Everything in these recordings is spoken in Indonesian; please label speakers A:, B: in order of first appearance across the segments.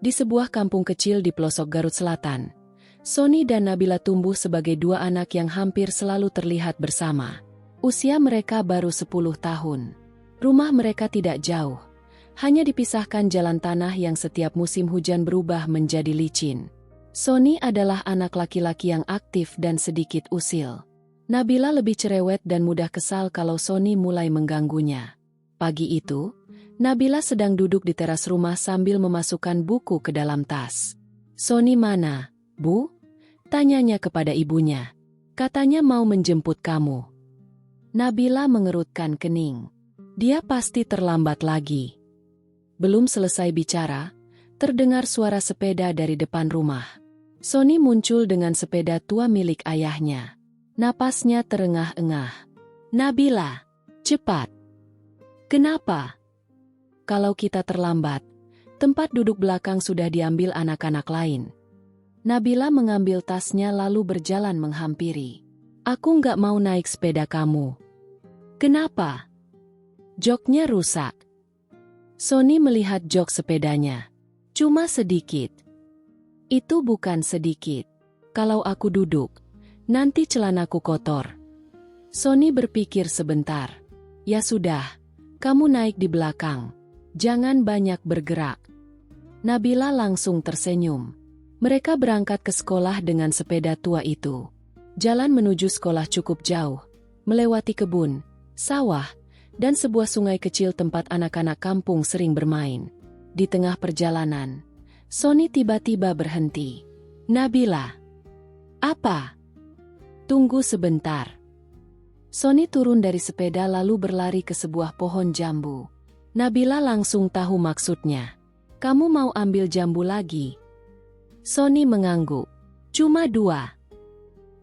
A: Di sebuah kampung kecil di pelosok Garut Selatan, Sony dan Nabila tumbuh sebagai dua anak yang hampir selalu terlihat bersama. Usia mereka baru 10 tahun. Rumah mereka tidak jauh, hanya dipisahkan jalan tanah yang setiap musim hujan berubah menjadi licin. Sony adalah anak laki-laki yang aktif dan sedikit usil. Nabila lebih cerewet dan mudah kesal kalau Sony mulai mengganggunya. Pagi itu, Nabila sedang duduk di teras rumah sambil memasukkan buku ke dalam tas. "Sony mana, Bu?" tanyanya kepada ibunya. "Katanya mau menjemput kamu." Nabila mengerutkan kening. Dia pasti terlambat lagi. Belum selesai bicara, terdengar suara sepeda dari depan rumah. Sony muncul dengan sepeda tua milik ayahnya. Napasnya terengah-engah. "Nabila, cepat." "Kenapa?" "Kalau kita terlambat, tempat duduk belakang sudah diambil anak-anak lain." Nabila mengambil tasnya lalu berjalan menghampiri. "Aku nggak mau naik sepeda kamu." "Kenapa?" "Joknya rusak." Sony melihat jok sepedanya. "Cuma sedikit." "Itu bukan sedikit. Kalau aku duduk, nanti celanaku kotor." Sony berpikir sebentar. "Ya sudah, kamu naik di belakang. Jangan banyak bergerak." Nabila langsung tersenyum. Mereka berangkat ke sekolah dengan sepeda tua itu. Jalan menuju sekolah cukup jauh, melewati kebun, sawah, dan sebuah sungai kecil tempat anak-anak kampung sering bermain. Di tengah perjalanan, Sony tiba-tiba berhenti. "Nabila." "Apa?" "Tunggu sebentar." Sony turun dari sepeda lalu berlari ke sebuah pohon jambu. Nabila langsung tahu maksudnya. "Kamu mau ambil jambu lagi?" Sony mengangguk. "Cuma 2.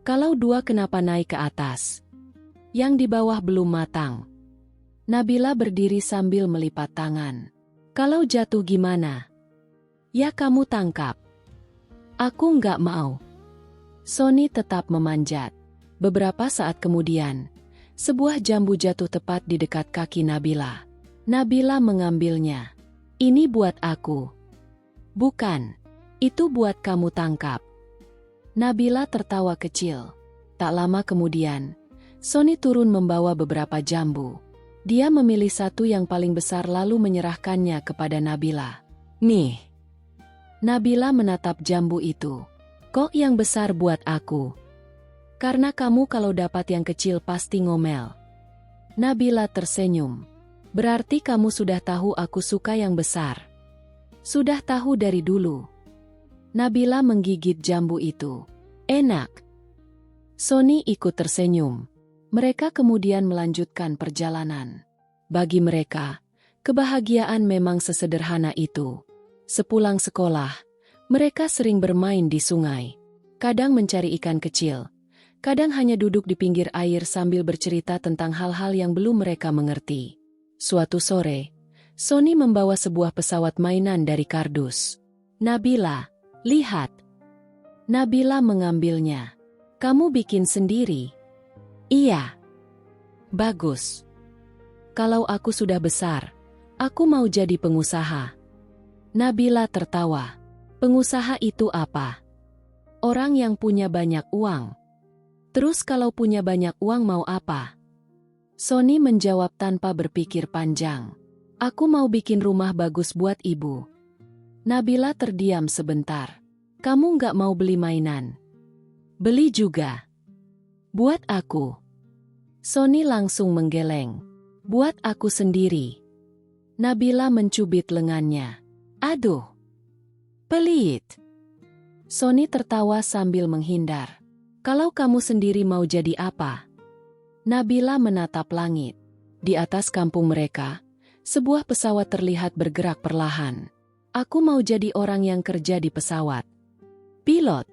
A: "Kalau 2 kenapa naik ke atas? Yang di bawah belum matang." Nabila berdiri sambil melipat tangan. "Kalau jatuh gimana?" "Ya kamu tangkap." "Aku nggak mau." Sony tetap memanjat. Beberapa saat kemudian, sebuah jambu jatuh tepat di dekat kaki Nabila. Nabila mengambilnya. "Ini buat aku." "Bukan. Itu buat kamu tangkap." Nabila tertawa kecil. Tak lama kemudian, Sony turun membawa beberapa jambu. Dia memilih satu yang paling besar lalu menyerahkannya kepada Nabila. "Nih." Nabila menatap jambu itu. "Kok yang besar buat aku?" "Karena kamu kalau dapat yang kecil pasti ngomel." Nabila tersenyum. "Berarti kamu sudah tahu aku suka yang besar." "Sudah tahu dari dulu." Nabila menggigit jambu itu. "Enak." Sony ikut tersenyum. Mereka kemudian melanjutkan perjalanan. Bagi mereka, kebahagiaan memang sesederhana itu. Sepulang sekolah, mereka sering bermain di sungai. Kadang mencari ikan kecil, kadang hanya duduk di pinggir air sambil bercerita tentang hal-hal yang belum mereka mengerti. Suatu sore, Sony membawa sebuah pesawat mainan dari kardus. "Nabila, lihat." Nabila mengambilnya. "Kamu bikin sendiri?" "Iya." "Bagus. Kalau aku sudah besar, aku mau jadi pengusaha." Nabila tertawa. "Pengusaha itu apa?" "Orang yang punya banyak uang." "Terus kalau punya banyak uang mau apa?" Sony menjawab tanpa berpikir panjang. "Aku mau bikin rumah bagus buat ibu." Nabila terdiam sebentar. "Kamu nggak mau beli mainan?" "Beli juga." "Buat aku." Sony langsung menggeleng. "Buat aku sendiri." Nabila mencubit lengannya. "Aduh, pelit." Sony tertawa sambil menghindar. "Kalau kamu sendiri mau jadi apa?" Nabila menatap langit. Di atas kampung mereka, sebuah pesawat terlihat bergerak perlahan. "Aku mau jadi orang yang kerja di pesawat." "Pilot?"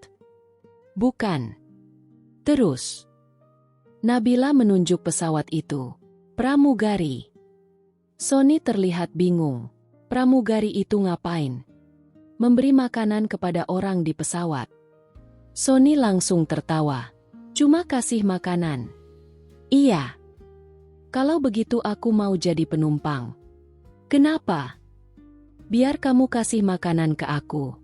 A: "Bukan." "Terus?" Nabila menunjuk pesawat itu. "Pramugari." Sony terlihat bingung. "Pramugari itu ngapain?" "Memberi makanan kepada orang di pesawat." Sony langsung tertawa. "Cuma kasih makanan?" "Iya." "Kalau begitu aku mau jadi penumpang." "Kenapa?" Biar kamu kasih makanan ke aku.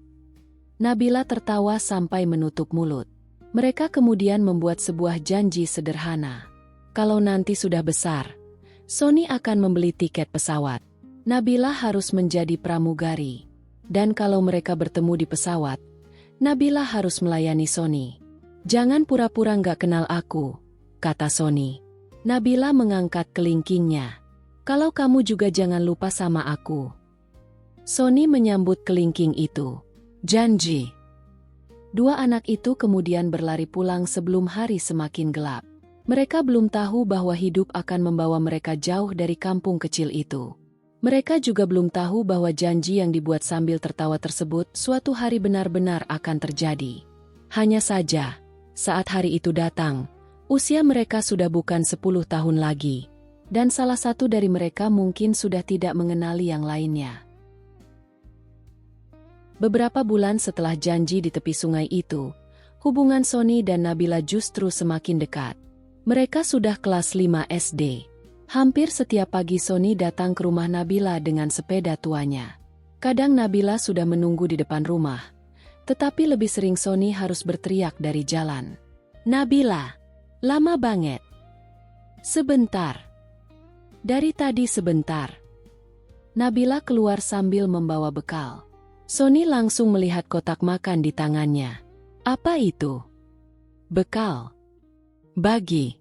A: Nabila tertawa sampai menutup mulut. Mereka kemudian membuat sebuah janji sederhana. Kalau nanti sudah besar, Sony akan membeli tiket pesawat. Nabila harus menjadi pramugari. Dan kalau mereka bertemu di pesawat, Nabila harus melayani Sony. Jangan pura-pura nggak kenal aku, kata Sony. Nabila mengangkat kelingkingnya. Kalau kamu juga jangan lupa sama aku. Sony menyambut kelingking itu. Janji. Dua anak itu kemudian berlari pulang sebelum hari semakin gelap. Mereka belum tahu bahwa hidup akan membawa mereka jauh dari kampung kecil itu. Mereka juga belum tahu bahwa janji yang dibuat sambil tertawa tersebut suatu hari benar-benar akan terjadi. Hanya saja, saat hari itu datang, usia mereka sudah bukan 10 tahun lagi, dan salah satu dari mereka mungkin sudah tidak mengenali yang lainnya. Beberapa bulan setelah janji di tepi sungai itu, hubungan Sony dan Nabila justru semakin dekat. Mereka sudah kelas 5 SD. Hampir setiap pagi Sony datang ke rumah Nabila dengan sepeda tuanya. Kadang Nabila sudah menunggu di depan rumah, tetapi lebih sering Sony harus berteriak dari jalan. Nabila, lama banget. Sebentar. Dari tadi sebentar. Nabila keluar sambil membawa bekal. Sony langsung melihat kotak makan di tangannya. Apa itu? Bekal. Bagi.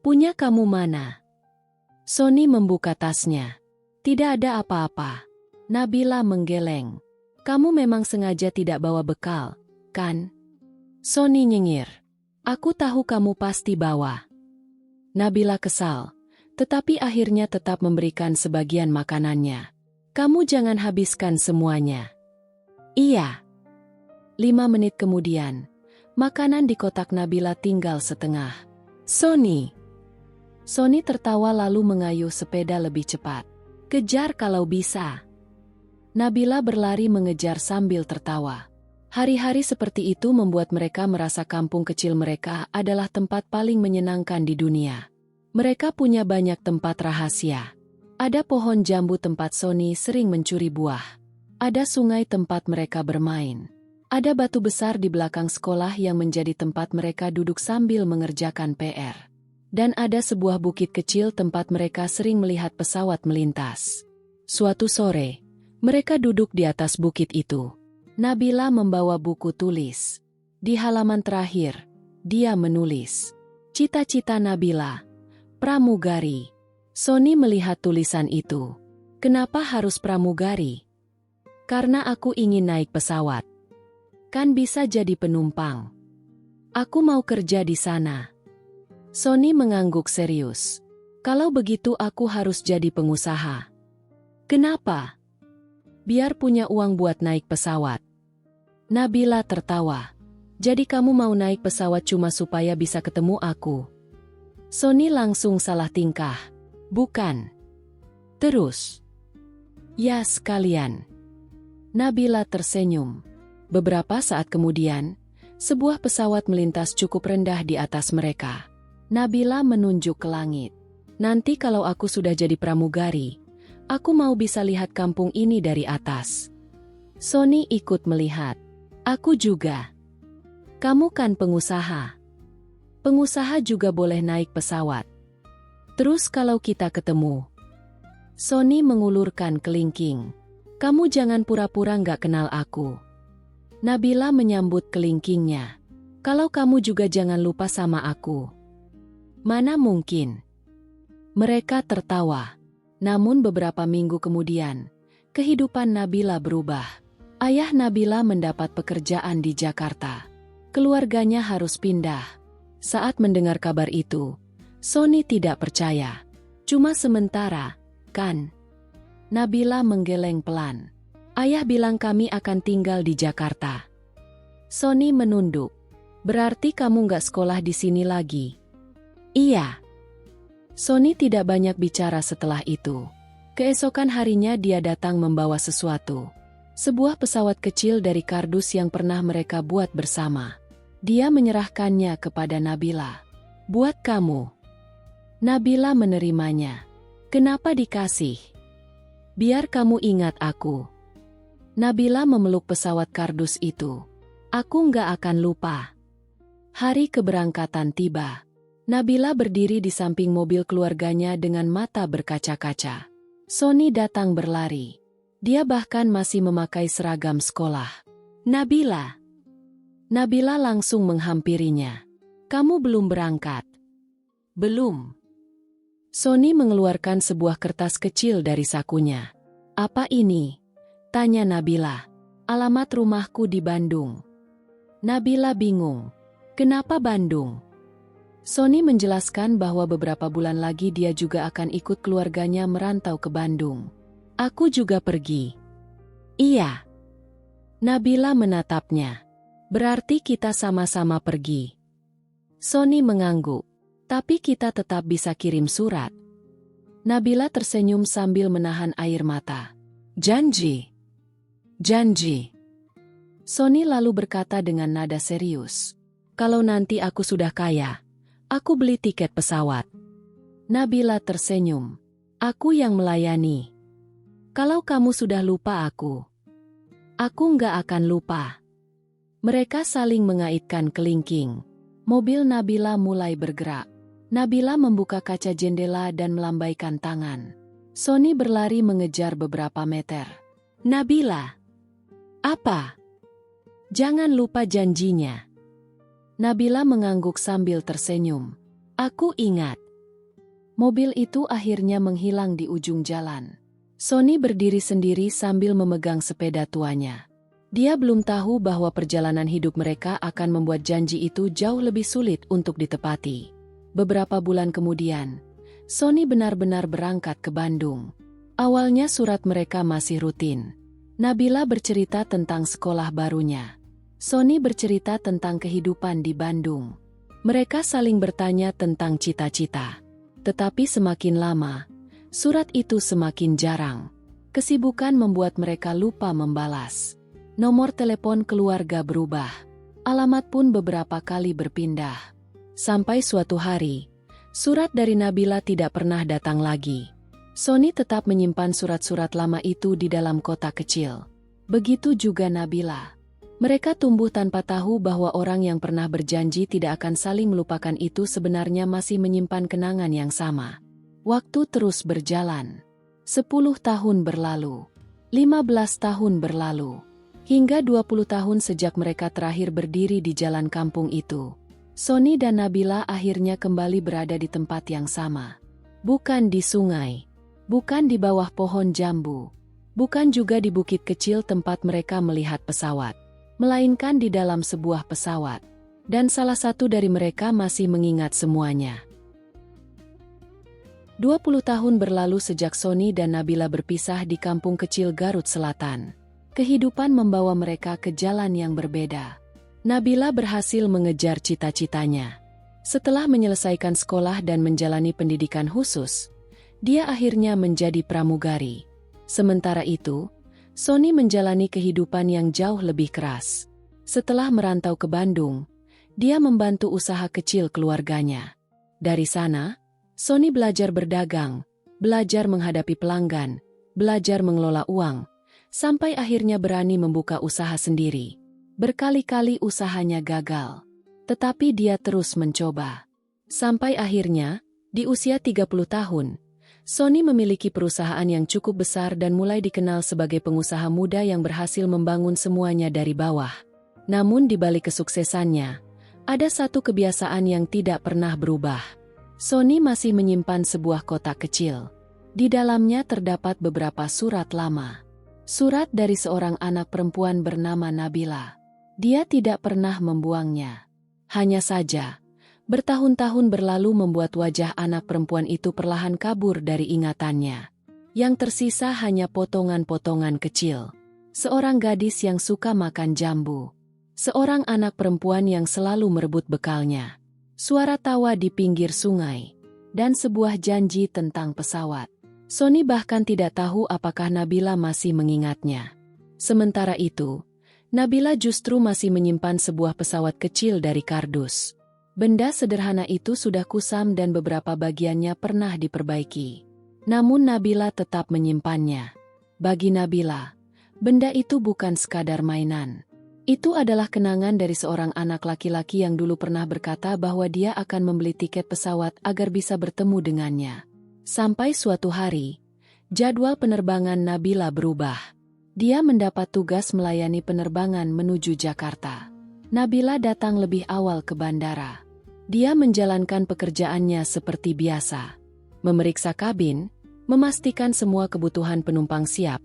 A: Punya kamu mana? Sony membuka tasnya. Tidak ada apa-apa. Nabila menggeleng. Kamu memang sengaja tidak bawa bekal, kan? Sony nyengir. Aku tahu kamu pasti bawa. Nabila kesal, tetapi akhirnya tetap memberikan sebagian makanannya. Kamu jangan habiskan semuanya. Iya. 5 menit kemudian, makanan di kotak Nabila tinggal setengah. Sony. Sony tertawa lalu mengayuh sepeda lebih cepat. Kejar kalau bisa. Nabila berlari mengejar sambil tertawa. Hari-hari seperti itu membuat mereka merasa kampung kecil mereka adalah tempat paling menyenangkan di dunia. Mereka punya banyak tempat rahasia. Ada pohon jambu tempat Sony sering mencuri buah. Ada sungai tempat mereka bermain. Ada batu besar di belakang sekolah yang menjadi tempat mereka duduk sambil mengerjakan PR. Dan ada sebuah bukit kecil tempat mereka sering melihat pesawat melintas. Suatu sore, mereka duduk di atas bukit itu. Nabila membawa buku tulis. Di halaman terakhir, dia menulis, "Cita-cita Nabila, pramugari." Sony melihat tulisan itu. Kenapa harus pramugari? Karena aku ingin naik pesawat. Kan bisa jadi penumpang. Aku mau kerja di sana. Sony mengangguk serius. Kalau begitu aku harus jadi pengusaha. Kenapa? Biar punya uang buat naik pesawat. Nabila tertawa. Jadi kamu mau naik pesawat cuma supaya bisa ketemu aku? Sony langsung salah tingkah. Bukan. Terus? Ya sekalian. Nabila tersenyum. Beberapa saat kemudian, sebuah pesawat melintas cukup rendah di atas mereka. Nabila menunjuk ke langit. Nanti kalau aku sudah jadi pramugari, aku mau bisa lihat kampung ini dari atas. Sony ikut melihat. Aku juga. Kamu kan pengusaha. Pengusaha juga boleh naik pesawat. Terus kalau kita ketemu? Sony mengulurkan kelingking. Kamu jangan pura-pura nggak kenal aku. Nabila menyambut kelingkingnya. Kalau kamu juga jangan lupa sama aku. Mana mungkin? Mereka tertawa. Namun beberapa minggu kemudian, kehidupan Nabila berubah. Ayah Nabila mendapat pekerjaan di Jakarta. Keluarganya harus pindah. Saat mendengar kabar itu, Sony tidak percaya. Cuma sementara, kan? Nabila menggeleng pelan. Ayah bilang kami akan tinggal di Jakarta. Sony menunduk. Berarti kamu nggak sekolah di sini lagi? Iya. Sony tidak banyak bicara setelah itu. Keesokan harinya dia datang membawa sesuatu. Sebuah pesawat kecil dari kardus yang pernah mereka buat bersama. Dia menyerahkannya kepada Nabila. Buat kamu. Nabila menerimanya. Kenapa dikasih? Biar kamu ingat aku. Nabila memeluk pesawat kardus itu. Aku nggak akan lupa. Hari keberangkatan tiba. Nabila berdiri di samping mobil keluarganya dengan mata berkaca-kaca. Sony datang berlari. Dia bahkan masih memakai seragam sekolah. Nabila. Nabila langsung menghampirinya. Kamu belum berangkat? Belum. Sony mengeluarkan sebuah kertas kecil dari sakunya. Apa ini? Tanya Nabila. Alamat rumahku di Bandung. Nabila bingung. Kenapa Bandung? Sony menjelaskan bahwa beberapa bulan lagi dia juga akan ikut keluarganya merantau ke Bandung. Aku juga pergi. Iya. Nabila menatapnya. Berarti kita sama-sama pergi. Sony mengangguk. Tapi kita tetap bisa kirim surat. Nabila tersenyum sambil menahan air mata. Janji. Janji. Sony lalu berkata dengan nada serius. Kalau nanti aku sudah kaya, aku beli tiket pesawat. Nabila tersenyum. Aku yang melayani. Kalau kamu sudah lupa aku nggak akan lupa. Mereka saling mengaitkan kelingking. Mobil Nabila mulai bergerak. Nabila membuka kaca jendela dan melambaikan tangan. Sony berlari mengejar beberapa meter. Nabila. Apa? Jangan lupa janjinya. Nabila mengangguk sambil tersenyum. Aku ingat. Mobil itu akhirnya menghilang di ujung jalan. Sony berdiri sendiri sambil memegang sepeda tuanya. Dia belum tahu bahwa perjalanan hidup mereka akan membuat janji itu jauh lebih sulit untuk ditepati. Beberapa bulan kemudian, Sony benar-benar berangkat ke Bandung. Awalnya surat mereka masih rutin. Nabila bercerita tentang sekolah barunya. Sony bercerita tentang kehidupan di Bandung. Mereka saling bertanya tentang cita-cita. Tetapi semakin lama, surat itu semakin jarang. Kesibukan membuat mereka lupa membalas. Nomor telepon keluarga berubah. Alamat pun beberapa kali berpindah. Sampai suatu hari, surat dari Nabila tidak pernah datang lagi. Sony tetap menyimpan surat-surat lama itu di dalam kotak kecil. Begitu juga Nabila. Mereka tumbuh tanpa tahu bahwa orang yang pernah berjanji tidak akan saling melupakan itu sebenarnya masih menyimpan kenangan yang sama. Waktu terus berjalan. 10 tahun berlalu. 15 tahun berlalu. Hingga 20 tahun sejak mereka terakhir berdiri di jalan kampung itu. Sony dan Nabila akhirnya kembali berada di tempat yang sama. Bukan di sungai. Bukan di bawah pohon jambu. Bukan juga di bukit kecil tempat mereka melihat pesawat. Melainkan di dalam sebuah pesawat. Dan salah satu dari mereka masih mengingat semuanya. 20 tahun berlalu sejak Sony dan Nabila berpisah di kampung kecil Garut Selatan. Kehidupan membawa mereka ke jalan yang berbeda. Nabila berhasil mengejar cita-citanya. Setelah menyelesaikan sekolah dan menjalani pendidikan khusus, dia akhirnya menjadi pramugari. Sementara itu, Sony menjalani kehidupan yang jauh lebih keras. Setelah merantau ke Bandung, dia membantu usaha kecil keluarganya. Dari sana, Sony belajar berdagang, belajar menghadapi pelanggan, belajar mengelola uang, sampai akhirnya berani membuka usaha sendiri. Berkali-kali usahanya gagal, tetapi dia terus mencoba. Sampai akhirnya, di usia 30 tahun, Sony memiliki perusahaan yang cukup besar dan mulai dikenal sebagai pengusaha muda yang berhasil membangun semuanya dari bawah. Namun di balik kesuksesannya, ada satu kebiasaan yang tidak pernah berubah. Sony masih menyimpan sebuah kotak kecil. Di dalamnya terdapat beberapa surat lama. Surat dari seorang anak perempuan bernama Nabila. Dia tidak pernah membuangnya. Hanya saja, bertahun-tahun berlalu membuat wajah anak perempuan itu perlahan kabur dari ingatannya. Yang tersisa hanya potongan-potongan kecil. Seorang gadis yang suka makan jambu. Seorang anak perempuan yang selalu merebut bekalnya. Suara tawa di pinggir sungai. Dan sebuah janji tentang pesawat. Sony bahkan tidak tahu apakah Nabila masih mengingatnya. Sementara itu, Nabila justru masih menyimpan sebuah pesawat kecil dari kardus. Benda sederhana itu sudah kusam dan beberapa bagiannya pernah diperbaiki. Namun Nabila tetap menyimpannya. Bagi Nabila, Benda itu bukan sekadar mainan. Itu adalah kenangan dari seorang anak laki-laki yang dulu pernah berkata bahwa dia akan membeli tiket pesawat agar bisa bertemu dengannya. Sampai suatu hari, jadwal penerbangan Nabila berubah. Dia mendapat tugas melayani penerbangan menuju Jakarta. Nabila datang lebih awal ke bandara. Dia menjalankan pekerjaannya seperti biasa. Memeriksa kabin, memastikan semua kebutuhan penumpang siap,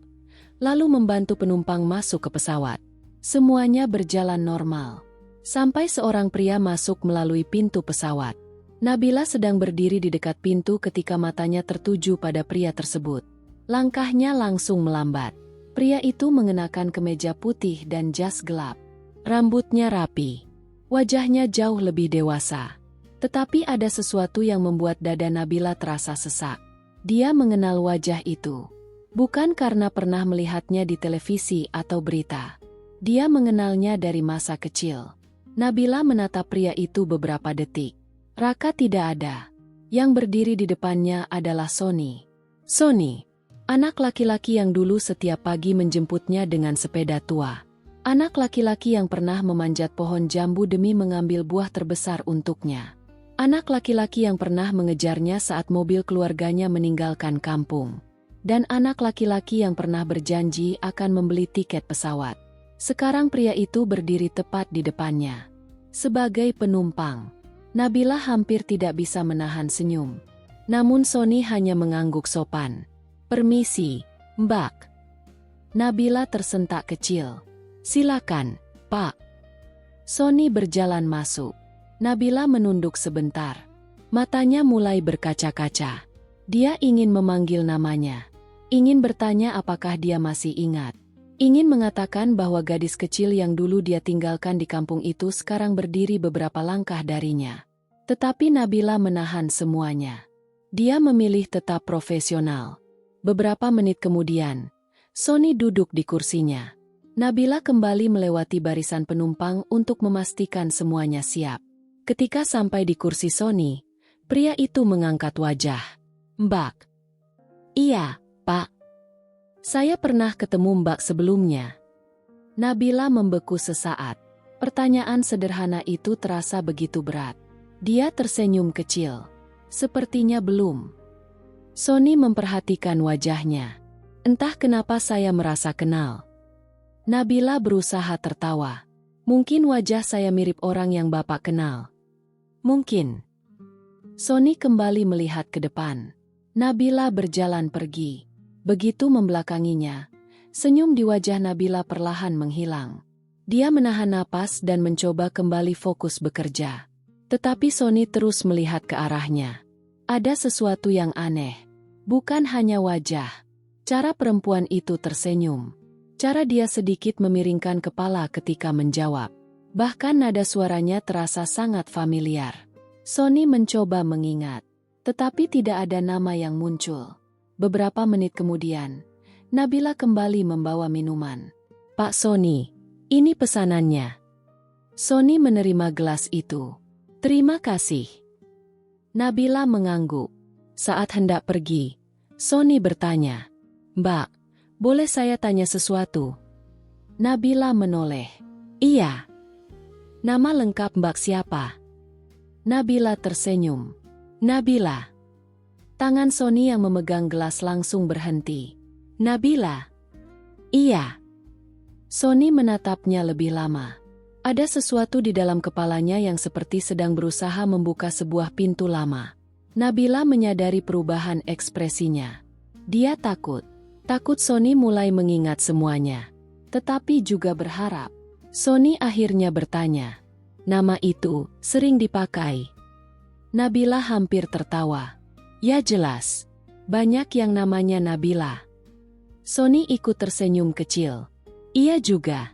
A: lalu membantu penumpang masuk ke pesawat. Semuanya berjalan normal. Sampai seorang pria masuk melalui pintu pesawat. Nabila sedang berdiri di dekat pintu ketika matanya tertuju pada pria tersebut. Langkahnya langsung melambat. Pria itu mengenakan kemeja putih dan jas gelap. Rambutnya rapi. Wajahnya jauh lebih dewasa. Tetapi ada sesuatu yang membuat dada Nabila terasa sesak. Dia mengenal wajah itu. Bukan karena pernah melihatnya di televisi atau berita. Dia mengenalnya dari masa kecil. Nabila menatap pria itu beberapa detik. Raka tidak ada. Yang berdiri di depannya adalah Sony. Sony, anak laki-laki yang dulu setiap pagi menjemputnya dengan sepeda tua. Anak laki-laki yang pernah memanjat pohon jambu demi mengambil buah terbesar untuknya. Anak laki-laki yang pernah mengejarnya saat mobil keluarganya meninggalkan kampung. Dan anak laki-laki yang pernah berjanji akan membeli tiket pesawat. Sekarang pria itu berdiri tepat di depannya. Sebagai penumpang, Nabila hampir tidak bisa menahan senyum. Namun Sony hanya mengangguk sopan. "Permisi, Mbak." Nabila tersentak kecil. "Silakan, Pak." Sony berjalan masuk. Nabila menunduk sebentar. Matanya mulai berkaca-kaca. Dia ingin memanggil namanya. Ingin bertanya apakah dia masih ingat. Ingin mengatakan bahwa gadis kecil yang dulu dia tinggalkan di kampung itu sekarang berdiri beberapa langkah darinya. Tetapi Nabila menahan semuanya. Dia memilih tetap profesional. Beberapa menit kemudian, Sony duduk di kursinya. Nabila kembali melewati barisan penumpang untuk memastikan semuanya siap. Ketika sampai di kursi Sony, pria itu mengangkat wajah. "Mbak." "Iya, Pak. Saya pernah ketemu Mbak sebelumnya." Nabila membeku sesaat. Pertanyaan sederhana itu terasa begitu berat. Dia tersenyum kecil. "Sepertinya belum." Sony memperhatikan wajahnya. "Entah kenapa saya merasa kenal." Nabila berusaha tertawa. "Mungkin wajah saya mirip orang yang Bapak kenal." "Mungkin." Sony kembali melihat ke depan. Nabila berjalan pergi. Begitu membelakanginya, senyum di wajah Nabila perlahan menghilang. Dia menahan napas dan mencoba kembali fokus bekerja. Tetapi Sony terus melihat ke arahnya. Ada sesuatu yang aneh. Bukan hanya wajah. Cara perempuan itu tersenyum. Cara dia sedikit memiringkan kepala ketika menjawab. Bahkan nada suaranya terasa sangat familiar. Sony mencoba mengingat. Tetapi tidak ada nama yang muncul. Beberapa menit kemudian, Nabila kembali membawa minuman. "Pak Sony, ini pesanannya." Sony menerima gelas itu. "Terima kasih." Nabila mengangguk. Saat hendak pergi, Sony bertanya, "Mbak, boleh saya tanya sesuatu?" Nabila menoleh. "Iya." "Nama lengkap Mbak siapa?" Nabila tersenyum. "Nabila." Tangan Sony yang memegang gelas langsung berhenti. "Nabila?" "Iya." Sony menatapnya lebih lama. Ada sesuatu di dalam kepalanya yang seperti sedang berusaha membuka sebuah pintu lama. Nabila menyadari perubahan ekspresinya. Dia takut. Takut Sony mulai mengingat semuanya. Tetapi juga berharap. Sony akhirnya bertanya, "Nama itu sering dipakai?" Nabila hampir tertawa. "Ya jelas. Banyak yang namanya Nabila." Sony ikut tersenyum kecil. "Iya juga."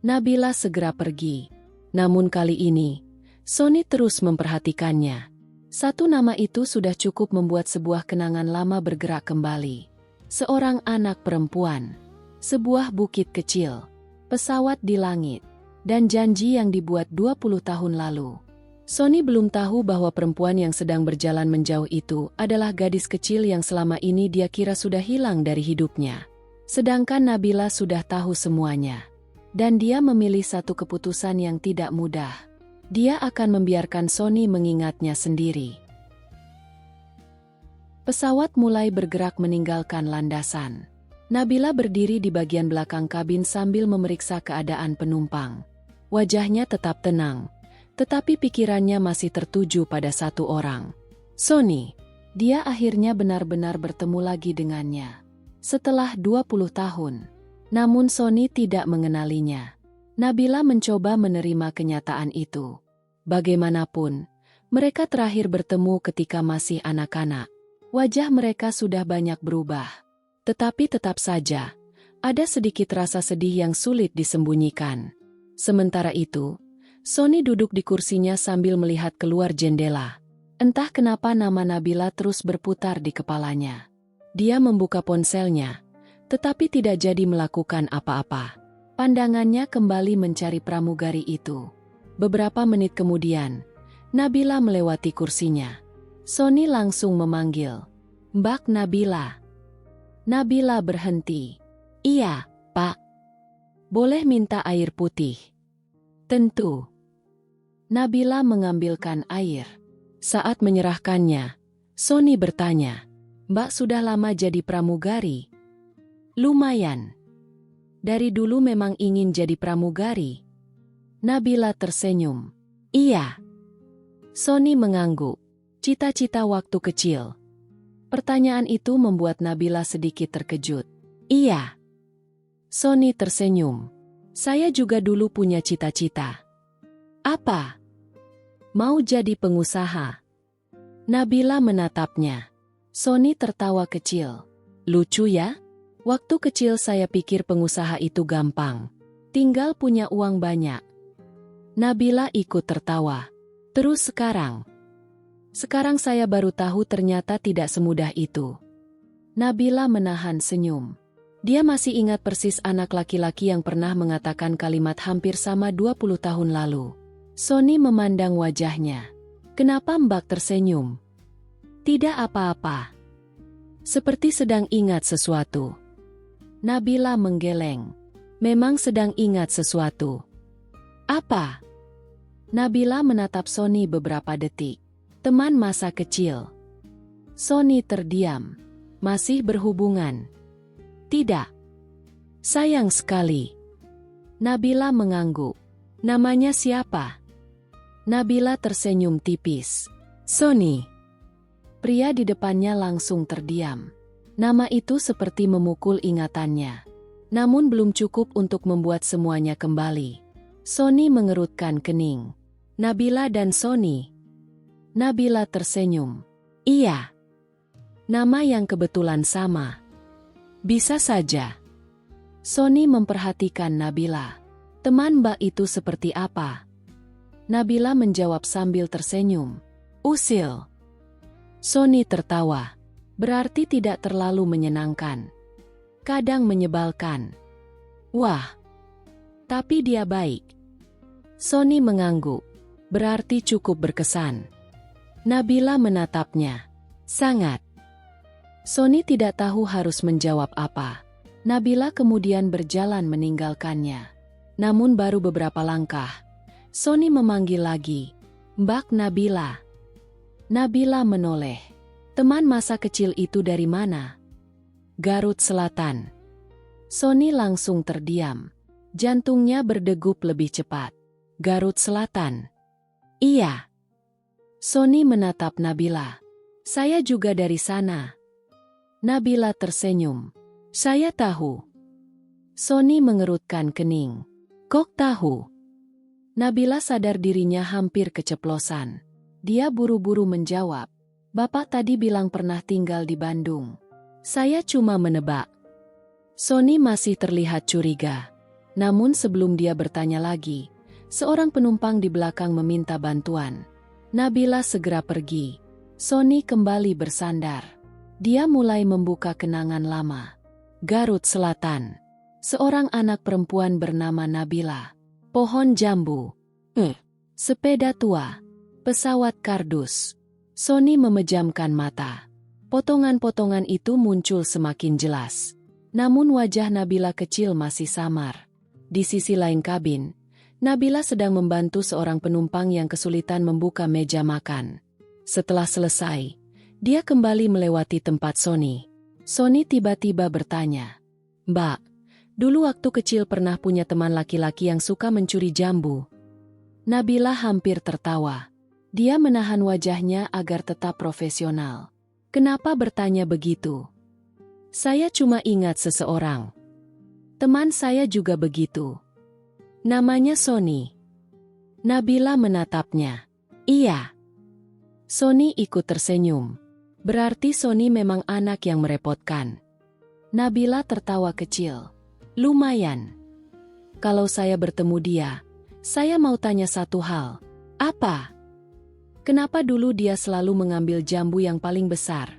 A: Nabila segera pergi. Namun kali ini, Sony terus memperhatikannya. Satu nama itu sudah cukup membuat sebuah kenangan lama bergerak kembali. Seorang anak perempuan. Sebuah bukit kecil. Pesawat di langit. Dan janji yang dibuat 20 tahun lalu. Sony belum tahu bahwa perempuan yang sedang berjalan menjauh itu adalah gadis kecil yang selama ini dia kira sudah hilang dari hidupnya. Sedangkan Nabila sudah tahu semuanya. Dan dia memilih satu keputusan yang tidak mudah. Dia akan membiarkan Sony mengingatnya sendiri. Pesawat mulai bergerak meninggalkan landasan. Nabila berdiri di bagian belakang kabin sambil memeriksa keadaan penumpang. Wajahnya tetap tenang, tetapi pikirannya masih tertuju pada satu orang. Sony. Dia akhirnya benar-benar bertemu lagi dengannya. Setelah 20 tahun. Namun Sony tidak mengenalinya. Nabila mencoba menerima kenyataan itu. Bagaimanapun, mereka terakhir bertemu ketika masih anak-anak. Wajah mereka sudah banyak berubah. Tetapi tetap saja, ada sedikit rasa sedih yang sulit disembunyikan. Sementara itu, Sony duduk di kursinya sambil melihat keluar jendela. Entah kenapa nama Nabila terus berputar di kepalanya. Dia membuka ponselnya, tetapi tidak jadi melakukan apa-apa. Pandangannya kembali mencari pramugari itu. Beberapa menit kemudian, Nabila melewati kursinya. Sony langsung memanggil, "Mbak Nabila." Nabila berhenti. "Iya, Pak. Boleh minta air putih?" "Tentu." Nabila mengambilkan air. Saat menyerahkannya, Sony bertanya, "Mbak sudah lama jadi pramugari?" "Lumayan. Dari dulu memang ingin jadi pramugari." Nabila tersenyum. "Iya." Sony mengangguk. "Cita-cita waktu kecil." Pertanyaan itu membuat Nabila sedikit terkejut. "Iya." Sony tersenyum. "Saya juga dulu punya cita-cita." "Apa?" "Mau jadi pengusaha." Nabila menatapnya. Sony tertawa kecil. "Lucu ya? Waktu kecil saya pikir pengusaha itu gampang. Tinggal punya uang banyak." Nabila ikut tertawa. "Terus sekarang?" "Sekarang saya baru tahu ternyata tidak semudah itu." Nabila menahan senyum. Dia masih ingat persis anak laki-laki yang pernah mengatakan kalimat hampir sama 20 tahun lalu. Sony memandang wajahnya. "Kenapa Mbak tersenyum?" "Tidak apa-apa." Seperti sedang ingat sesuatu. Nabila menggeleng. Memang sedang ingat sesuatu. "Apa?" Nabila menatap Sony beberapa detik. "Teman masa kecil." Sony terdiam. "Masih berhubungan?" "Tidak." "Sayang sekali." Nabila mengangguk. "Namanya siapa?" Nabila tersenyum tipis. "Sony." Pria di depannya langsung terdiam. Nama itu seperti memukul ingatannya. Namun belum cukup untuk membuat semuanya kembali. Sony mengerutkan kening. "Nabila dan Sony." Nabila tersenyum. "Iya." "Nama yang kebetulan sama." "Bisa saja." Sony memperhatikan Nabila. "Teman Mbak itu seperti apa?" Nabila menjawab sambil tersenyum. "Usil." Sony tertawa. "Berarti tidak terlalu menyenangkan. Kadang menyebalkan." "Wah. Tapi dia baik." Sony mengangguk. "Berarti cukup berkesan." Nabila menatapnya. "Sangat." Sony tidak tahu harus menjawab apa. Nabila kemudian berjalan meninggalkannya. Namun baru beberapa langkah, Sony memanggil lagi, "Mbak Nabila." Nabila menoleh. "Teman masa kecil itu dari mana?" "Garut Selatan." Sony langsung terdiam. Jantungnya berdegup lebih cepat. "Garut Selatan?" "Iya." Sony menatap Nabila. "Saya juga dari sana." Nabila tersenyum. "Saya tahu." Sony mengerutkan kening. "Kok tahu?" Nabila sadar dirinya hampir keceplosan. Dia buru-buru menjawab. "Bapak tadi bilang pernah tinggal di Bandung." "Saya cuma menebak." Sony masih terlihat curiga. Namun sebelum dia bertanya lagi, seorang penumpang di belakang meminta bantuan. Nabila segera pergi. Sony kembali bersandar. Dia mulai membuka kenangan lama. Garut Selatan. Seorang anak perempuan bernama Nabila. Pohon jambu. Sepeda tua. Pesawat kardus. Sony memejamkan mata. Potongan-potongan itu muncul semakin jelas. Namun wajah Nabila kecil masih samar. Di sisi lain kabin, Nabila sedang membantu seorang penumpang yang kesulitan membuka meja makan. Setelah selesai, dia kembali melewati tempat Sony. Sony tiba-tiba bertanya, "Mbak, dulu waktu kecil pernah punya teman laki-laki yang suka mencuri jambu?" Nabila hampir tertawa. Dia menahan wajahnya agar tetap profesional. "Kenapa bertanya begitu? Saya cuma ingat seseorang. Teman saya juga begitu. Namanya Sony." Nabila menatapnya. "Iya." Sony ikut tersenyum. "Berarti Sony memang anak yang merepotkan." Nabila tertawa kecil. "Lumayan. Kalau saya bertemu dia, saya mau tanya satu hal." "Apa?" "Kenapa dulu dia selalu mengambil jambu yang paling besar?"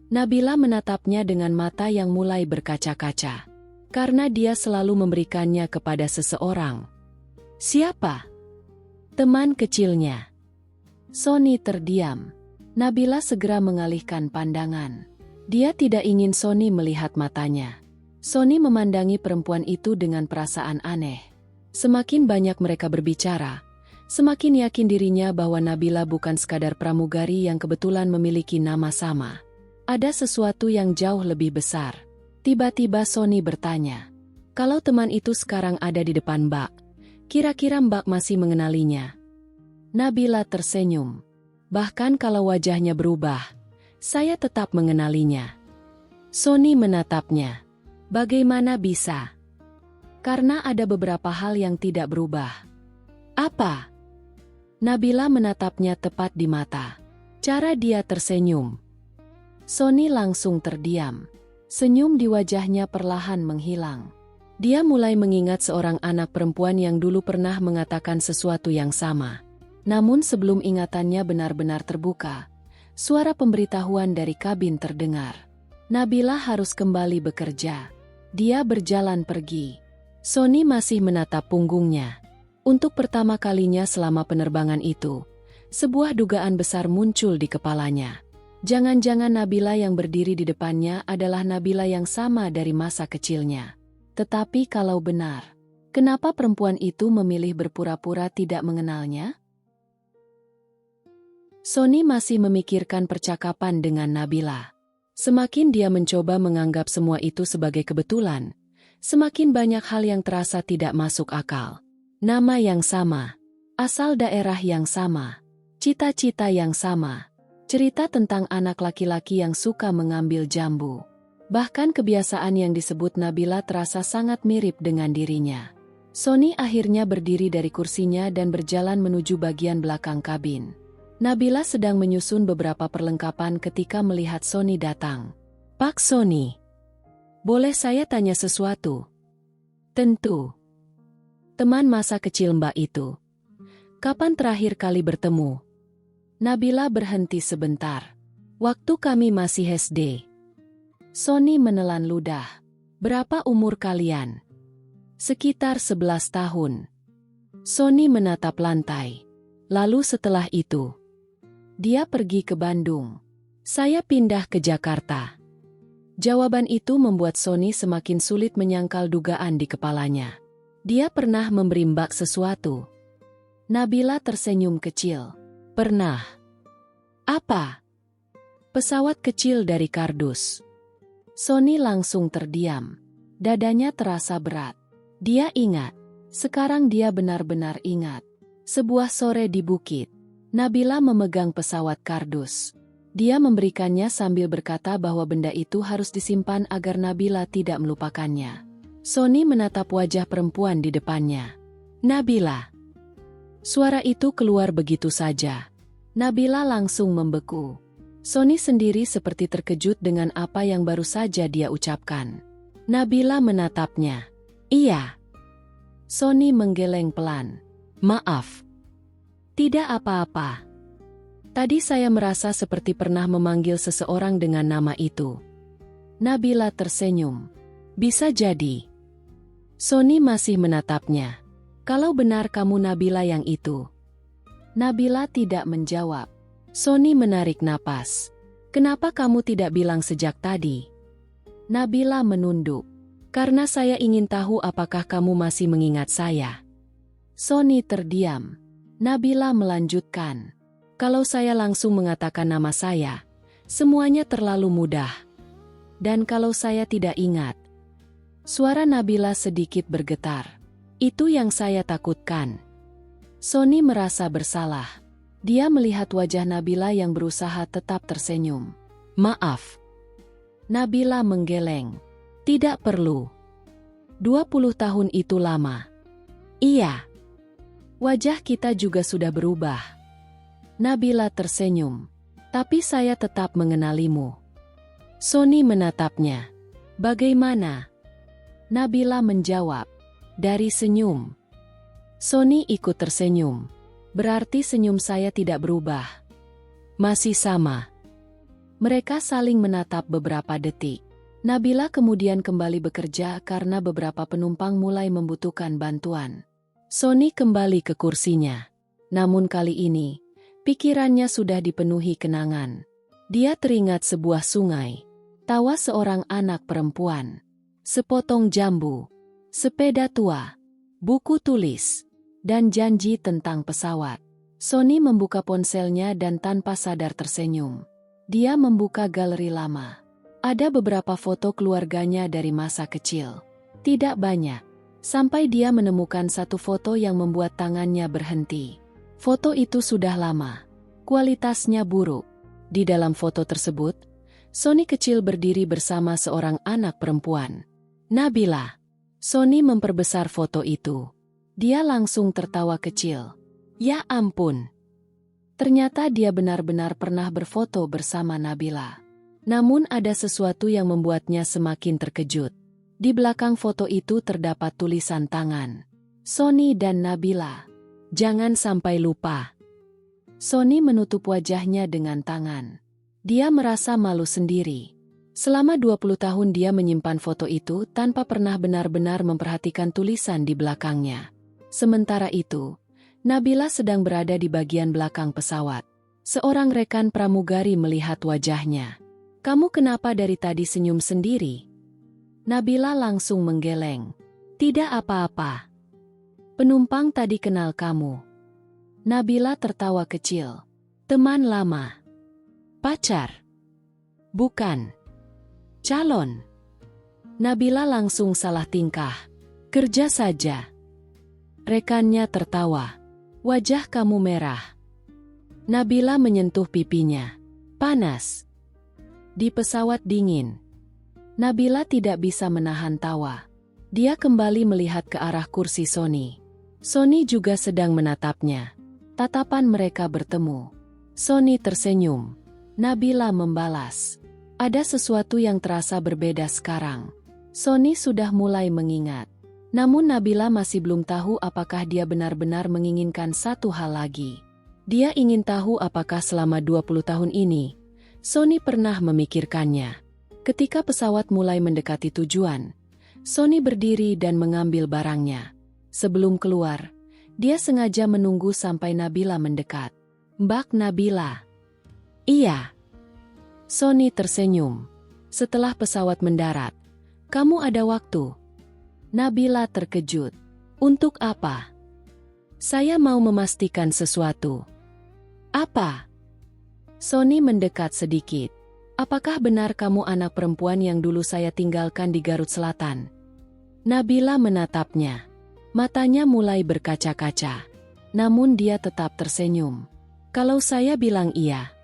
A: Nabila menatapnya dengan mata yang mulai berkaca-kaca. "Karena dia selalu memberikannya kepada seseorang." "Siapa?" "Teman kecilnya." Sony terdiam. Nabila segera mengalihkan pandangan. Dia tidak ingin Sony melihat matanya. Sony memandangi perempuan itu dengan perasaan aneh. Semakin banyak mereka berbicara, semakin yakin dirinya bahwa Nabila bukan sekadar pramugari yang kebetulan memiliki nama sama. Ada sesuatu yang jauh lebih besar. Tiba-tiba Sony bertanya, "Kalau teman itu sekarang ada di depan Mbak, kira-kira Mbak masih mengenalinya?" Nabila tersenyum. "Bahkan kalau wajahnya berubah, saya tetap mengenalinya." Sony menatapnya. "Bagaimana bisa?" "Karena ada beberapa hal yang tidak berubah." "Apa?" Nabila menatapnya tepat di mata. Cara dia tersenyum. Sony langsung terdiam. Senyum di wajahnya perlahan menghilang. Dia mulai mengingat seorang anak perempuan yang dulu pernah mengatakan sesuatu yang sama. Namun sebelum ingatannya benar-benar terbuka, suara pemberitahuan dari kabin terdengar. Nabila harus kembali bekerja. Dia berjalan pergi. Sony masih menatap punggungnya. Untuk pertama kalinya selama penerbangan itu, sebuah dugaan besar muncul di kepalanya. Jangan-jangan Nabila yang berdiri di depannya adalah Nabila yang sama dari masa kecilnya. Tetapi kalau benar, kenapa perempuan itu memilih berpura-pura tidak mengenalnya? Sony masih memikirkan percakapan dengan Nabila. Semakin dia mencoba menganggap semua itu sebagai kebetulan, semakin banyak hal yang terasa tidak masuk akal. Nama yang sama, asal daerah yang sama, cita-cita yang sama. Cerita tentang anak laki-laki yang suka mengambil jambu. Bahkan kebiasaan yang disebut Nabila terasa sangat mirip dengan dirinya. Sony akhirnya berdiri dari kursinya dan berjalan menuju bagian belakang kabin. Nabila sedang menyusun beberapa perlengkapan ketika melihat Sony datang. "Pak Sony, boleh saya tanya sesuatu?" "Tentu." "Teman masa kecil Mbak itu, kapan terakhir kali bertemu?" Nabila berhenti sebentar. "Waktu kami masih SD." Sony menelan ludah. "Berapa umur kalian?" "Sekitar 11 tahun." Sony menatap lantai. "Lalu setelah itu?" "Dia pergi ke Bandung. Saya pindah ke Jakarta." Jawaban itu membuat Sony semakin sulit menyangkal dugaan di kepalanya. Dia pernah memberi Mbak sesuatu. Nabila tersenyum kecil. "Pernah." "Apa?" "Pesawat kecil dari kardus." Sony langsung terdiam. Dadanya terasa berat. Dia ingat. Sekarang dia benar-benar ingat. Sebuah sore di bukit, Nabila memegang pesawat kardus. Dia memberikannya sambil berkata bahwa benda itu harus disimpan agar Nabila tidak melupakannya. Sony menatap wajah perempuan di depannya. "Nabila." Suara itu keluar begitu saja. Nabila langsung membeku. Sony sendiri seperti terkejut dengan apa yang baru saja dia ucapkan. Nabila menatapnya. "Iya." Sony menggeleng pelan. "Maaf." "Tidak apa-apa. Tadi saya merasa seperti pernah memanggil seseorang dengan nama itu." Nabila tersenyum. "Bisa jadi." Sony masih menatapnya. "Kalau benar kamu Nabila yang itu." Nabila tidak menjawab. Sony menarik napas. "Kenapa kamu tidak bilang sejak tadi?" Nabila menunduk. Karena saya ingin tahu apakah kamu masih mengingat saya. Sony terdiam. Nabila melanjutkan. Kalau saya langsung mengatakan nama saya, semuanya terlalu mudah. Dan kalau saya tidak ingat. Suara Nabila sedikit bergetar. Itu yang saya takutkan. Sony merasa bersalah. Dia melihat wajah Nabila yang berusaha tetap tersenyum. Maaf. Nabila menggeleng. Tidak perlu. 20 tahun itu lama. Iya. Wajah kita juga sudah berubah. Nabila tersenyum. Tapi saya tetap mengenalimu. Sony menatapnya. Bagaimana? Nabila menjawab. Dari senyum. Sony ikut tersenyum. Berarti senyum saya tidak berubah. Masih sama. Mereka saling menatap beberapa detik. Nabila kemudian kembali bekerja karena beberapa penumpang mulai membutuhkan bantuan. Sony kembali ke kursinya. Namun kali ini, pikirannya sudah dipenuhi kenangan. Dia teringat sebuah sungai, tawa seorang anak perempuan, sepotong jambu, sepeda tua, buku tulis, dan janji tentang pesawat. Sony membuka ponselnya dan tanpa sadar tersenyum. Dia membuka galeri lama. Ada beberapa foto keluarganya dari masa kecil. Tidak banyak. Sampai dia menemukan satu foto yang membuat tangannya berhenti. Foto itu sudah lama. Kualitasnya buruk. Di dalam foto tersebut, Sony kecil berdiri bersama seorang anak perempuan. Nabila. Sony memperbesar foto itu. Dia langsung tertawa kecil. Ya ampun. Ternyata dia benar-benar pernah berfoto bersama Nabila. Namun ada sesuatu yang membuatnya semakin terkejut. Di belakang foto itu terdapat tulisan tangan. Sony dan Nabila. Jangan sampai lupa. Sony menutup wajahnya dengan tangan. Dia merasa malu sendiri. Selama 20 tahun dia menyimpan foto itu tanpa pernah benar-benar memperhatikan tulisan di belakangnya. Sementara itu, Nabila sedang berada di bagian belakang pesawat. Seorang rekan pramugari melihat wajahnya. Kamu kenapa dari tadi senyum sendiri? Nabila langsung menggeleng. Tidak apa-apa. Penumpang tadi kenal kamu. Nabila tertawa kecil. Teman lama. Pacar. Bukan. Calon. Nabila langsung salah tingkah. Kerja saja. Rekannya tertawa. Wajah kamu merah. Nabila menyentuh pipinya. Panas. Di pesawat dingin. Nabila tidak bisa menahan tawa. Dia kembali melihat ke arah kursi Sony. Sony juga sedang menatapnya. Tatapan mereka bertemu. Sony tersenyum. Nabila membalas. Ada sesuatu yang terasa berbeda sekarang. Sony sudah mulai mengingat. Namun Nabila masih belum tahu apakah dia benar-benar menginginkan satu hal lagi. Dia ingin tahu apakah selama 20 tahun ini, Sony pernah memikirkannya. Ketika pesawat mulai mendekati tujuan, Sony berdiri dan mengambil barangnya. Sebelum keluar, dia sengaja menunggu sampai Nabila mendekat. Mbak Nabila. Iya. Sony tersenyum. Setelah pesawat mendarat, kamu ada waktu? Nabila terkejut. Untuk apa? Saya mau memastikan sesuatu. Apa? Sony mendekat sedikit. Apakah benar kamu anak perempuan yang dulu saya tinggalkan di Garut Selatan? Nabila menatapnya. Matanya mulai berkaca-kaca. Namun dia tetap tersenyum. Kalau saya bilang iya.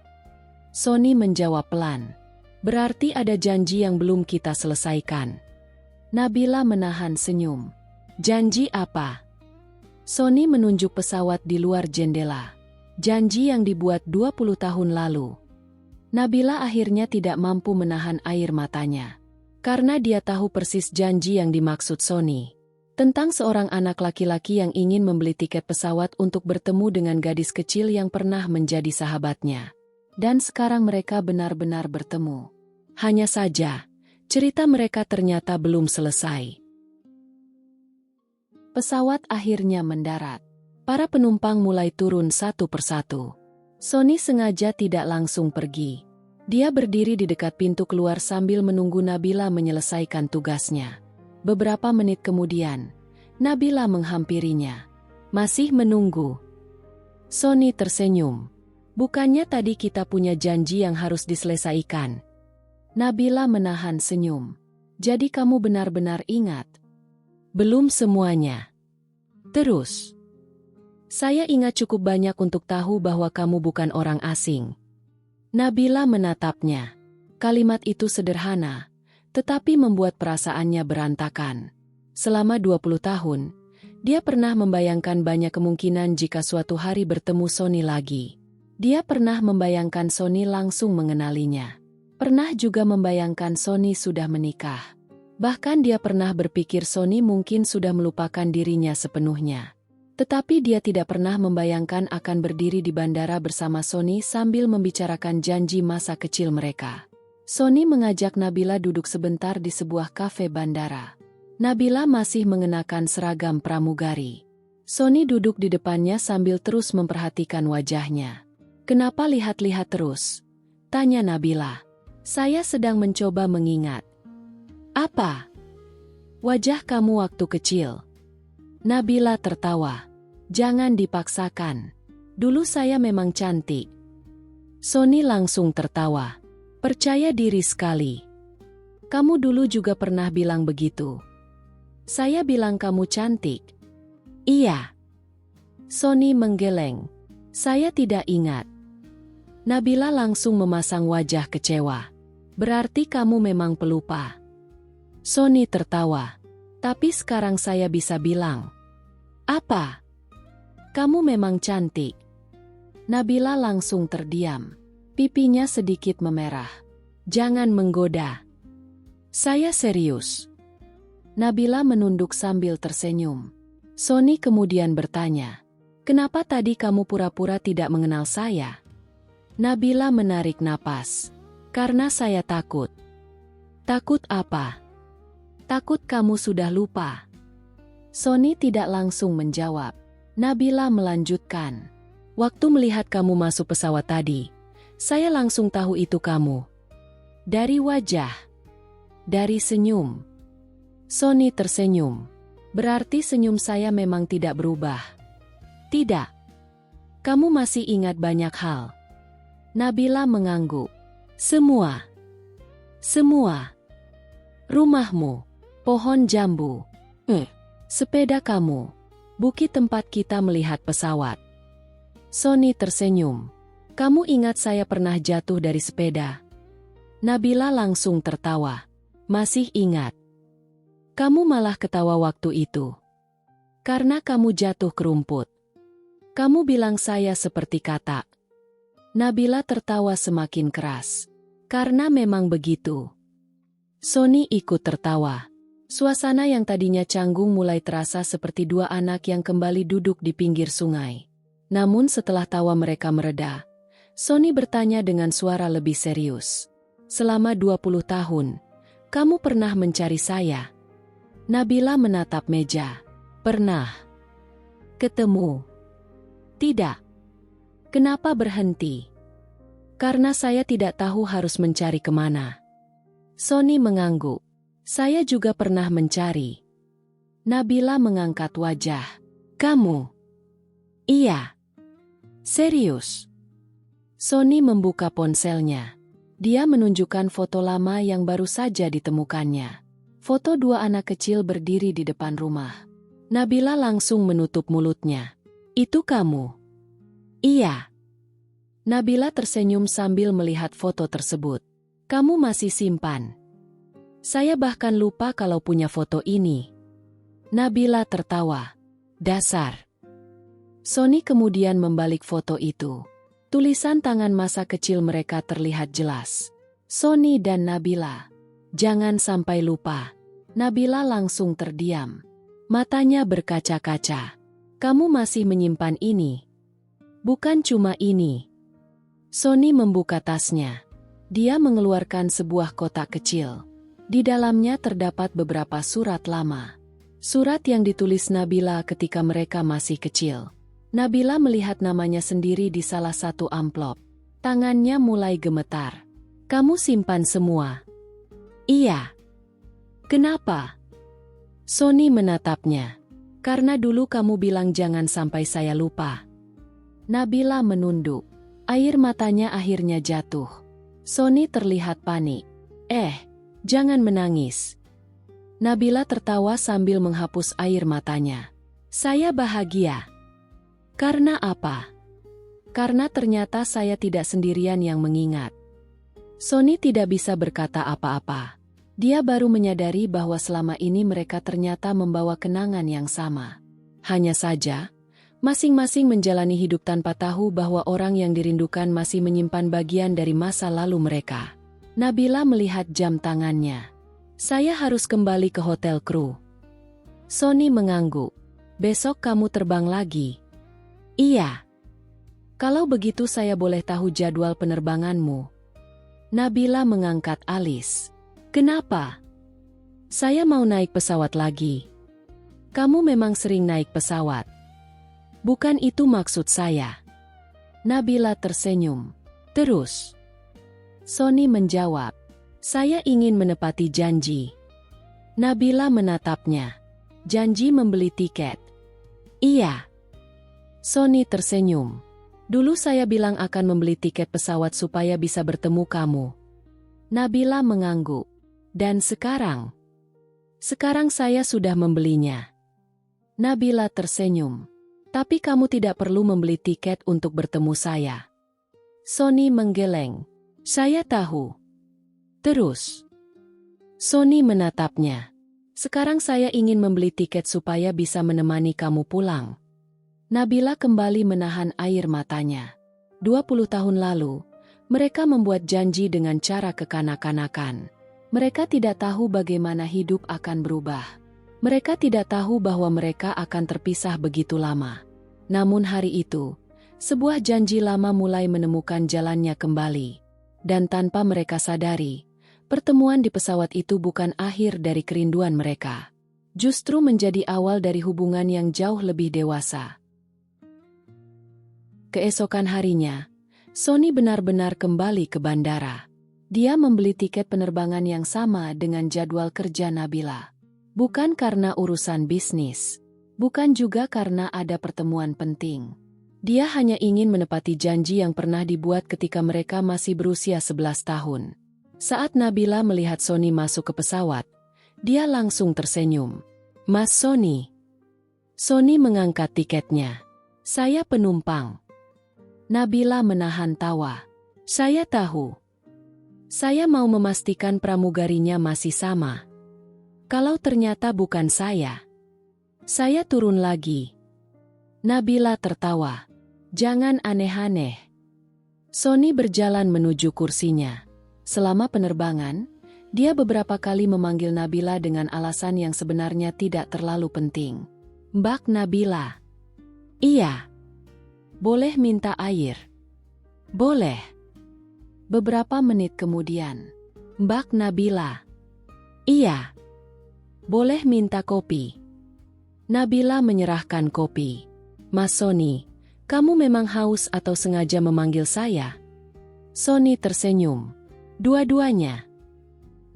A: Sony menjawab pelan. Berarti ada janji yang belum kita selesaikan. Nabila menahan senyum. Janji apa? Sony menunjuk pesawat di luar jendela. Janji yang dibuat 20 tahun lalu. Nabila akhirnya tidak mampu menahan air matanya. Karena dia tahu persis janji yang dimaksud Sony. Tentang seorang anak laki-laki yang ingin membeli tiket pesawat untuk bertemu dengan gadis kecil yang pernah menjadi sahabatnya. Dan sekarang mereka benar-benar bertemu. Hanya saja, cerita mereka ternyata belum selesai. Pesawat akhirnya mendarat. Para penumpang mulai turun satu persatu. Sony sengaja tidak langsung pergi. Dia berdiri di dekat pintu keluar sambil menunggu Nabila menyelesaikan tugasnya. Beberapa menit kemudian, Nabila menghampirinya. Masih menunggu. Sony tersenyum. Bukannya tadi kita punya janji yang harus diselesaikan? Nabila menahan senyum. Jadi kamu benar-benar ingat? Belum semuanya. Terus. Saya ingat cukup banyak untuk tahu bahwa kamu bukan orang asing. Nabila menatapnya. Kalimat itu sederhana, tetapi membuat perasaannya berantakan. Selama 20 tahun, dia pernah membayangkan banyak kemungkinan jika suatu hari bertemu Sony lagi. Dia pernah membayangkan Sony langsung mengenalinya. Pernah juga membayangkan Sony sudah menikah. Bahkan dia pernah berpikir Sony mungkin sudah melupakan dirinya sepenuhnya. Tetapi dia tidak pernah membayangkan akan berdiri di bandara bersama Sony sambil membicarakan janji masa kecil mereka. Sony mengajak Nabila duduk sebentar di sebuah kafe bandara. Nabila masih mengenakan seragam pramugari. Sony duduk di depannya sambil terus memperhatikan wajahnya. "Kenapa lihat-lihat terus?" tanya Nabila. "Saya sedang mencoba mengingat." "Apa?" "Wajah kamu waktu kecil." Nabila tertawa. "Jangan dipaksakan. Dulu saya memang cantik." Sony langsung tertawa. "Percaya diri sekali. Kamu dulu juga pernah bilang begitu." "Saya bilang kamu cantik." "Iya." Sony menggeleng. "Saya tidak ingat." Nabila langsung memasang wajah kecewa. "Berarti kamu memang pelupa." Sony tertawa. "Tapi sekarang saya bisa bilang." "Apa?" "Kamu memang cantik." Nabila langsung terdiam. Pipinya sedikit memerah. "Jangan menggoda." "Saya serius." Nabila menunduk sambil tersenyum. Sony kemudian bertanya, "Kenapa tadi kamu pura-pura tidak mengenal saya?" Nabila menarik napas. "Karena saya takut." "Takut apa?" "Takut kamu sudah lupa." Sony tidak langsung menjawab. Nabila melanjutkan. "Waktu melihat kamu masuk pesawat tadi, saya langsung tahu itu kamu. Dari wajah. Dari senyum." Sony tersenyum. "Berarti senyum saya memang tidak berubah." "Tidak. Kamu masih ingat banyak hal." Nabila mengangguk. "Semua. Semua. Rumahmu, pohon jambu, sepeda kamu, bukit tempat kita melihat pesawat." Sony tersenyum. "Kamu ingat saya pernah jatuh dari sepeda?" Nabila langsung tertawa. "Masih ingat." "Kamu malah ketawa waktu itu. Karena kamu jatuh ke rumput. Kamu bilang saya seperti katak." Nabila tertawa semakin keras. "Karena memang begitu." Sony ikut tertawa. Suasana yang tadinya canggung mulai terasa seperti dua anak yang kembali duduk di pinggir sungai. Namun setelah tawa mereka mereda, Sony bertanya dengan suara lebih serius. "Selama 20 tahun, kamu pernah mencari saya?" Nabila menatap meja. "Pernah." "Ketemu?" "Tidak." "Kenapa berhenti?" "Karena saya tidak tahu harus mencari kemana." Sony mengangguk. "Saya juga pernah mencari." Nabila mengangkat wajah. "Kamu?" "Iya." "Serius?" Sony membuka ponselnya. Dia menunjukkan foto lama yang baru saja ditemukannya. Foto dua anak kecil berdiri di depan rumah. Nabila langsung menutup mulutnya. "Itu kamu?" "Iya." Nabila tersenyum sambil melihat foto tersebut. "Kamu masih simpan?" "Saya bahkan lupa kalau punya foto ini." Nabila tertawa. "Dasar." Sony kemudian membalik foto itu. Tulisan tangan masa kecil mereka terlihat jelas. Sony dan Nabila. "Jangan sampai lupa." Nabila langsung terdiam. Matanya berkaca-kaca. "Kamu masih menyimpan ini?" "Bukan cuma ini." Sony membuka tasnya. Dia mengeluarkan sebuah kotak kecil. Di dalamnya terdapat beberapa surat lama. Surat yang ditulis Nabila ketika mereka masih kecil. Nabila melihat namanya sendiri di salah satu amplop. Tangannya mulai gemetar. Kamu simpan semua? Iya. Kenapa? Sony menatapnya. Karena dulu kamu bilang jangan sampai saya lupa. Nabila menunduk. Air matanya akhirnya jatuh. Sony terlihat panik. Jangan menangis. Nabila tertawa sambil menghapus air matanya. Saya bahagia. Karena apa? Karena ternyata saya tidak sendirian yang mengingat. Sony tidak bisa berkata apa-apa. Dia baru menyadari bahwa selama ini mereka ternyata membawa kenangan yang sama. Hanya saja, masing-masing menjalani hidup tanpa tahu bahwa orang yang dirindukan masih menyimpan bagian dari masa lalu mereka. Nabila melihat jam tangannya. Saya harus kembali ke hotel kru. Sony mengangguk. Besok kamu terbang lagi? Iya. Kalau begitu saya boleh tahu jadwal penerbanganmu? Nabila mengangkat alis. Kenapa? Saya mau naik pesawat lagi. Kamu memang sering naik pesawat. Bukan itu maksud saya. Nabila tersenyum. Terus? Sony menjawab. Saya ingin menepati janji. Nabila menatapnya. Janji membeli tiket. Iya. Sony tersenyum. Dulu saya bilang akan membeli tiket pesawat supaya bisa bertemu kamu. Nabila mengangguk. Dan sekarang? Sekarang saya sudah membelinya. Nabila tersenyum. Tapi kamu tidak perlu membeli tiket untuk bertemu saya. Sony menggeleng. Saya tahu. Terus? Sony menatapnya. Sekarang saya ingin membeli tiket supaya bisa menemani kamu pulang. Nabila kembali menahan air matanya. 20 tahun lalu, mereka membuat janji dengan cara kekanak-kanakan. Mereka tidak tahu bagaimana hidup akan berubah. Mereka tidak tahu bahwa mereka akan terpisah begitu lama. Namun hari itu, sebuah janji lama mulai menemukan jalannya kembali. Dan tanpa mereka sadari, pertemuan di pesawat itu bukan akhir dari kerinduan mereka. Justru menjadi awal dari hubungan yang jauh lebih dewasa. Keesokan harinya, Sony benar-benar kembali ke bandara. Dia membeli tiket penerbangan yang sama dengan jadwal kerja Nabila. Bukan karena urusan bisnis. Bukan juga karena ada pertemuan penting. Dia hanya ingin menepati janji yang pernah dibuat ketika mereka masih berusia 11 tahun. Saat Nabila melihat Sony masuk ke pesawat, dia langsung tersenyum. Mas Sony. Sony mengangkat tiketnya. Saya penumpang. Nabila menahan tawa. Saya tahu. Saya mau memastikan pramugarinya masih sama. Kalau ternyata bukan saya turun lagi. Nabila tertawa. Jangan aneh-aneh. Sony berjalan menuju kursinya. Selama penerbangan, dia beberapa kali memanggil Nabila dengan alasan yang sebenarnya tidak terlalu penting. Mbak Nabila. Iya. Boleh minta air? Boleh. Beberapa menit kemudian. Mbak Nabila. Iya. Boleh minta kopi? Nabila menyerahkan kopi. Mas Sony, kamu memang haus atau sengaja memanggil saya? Sony tersenyum. Dua-duanya.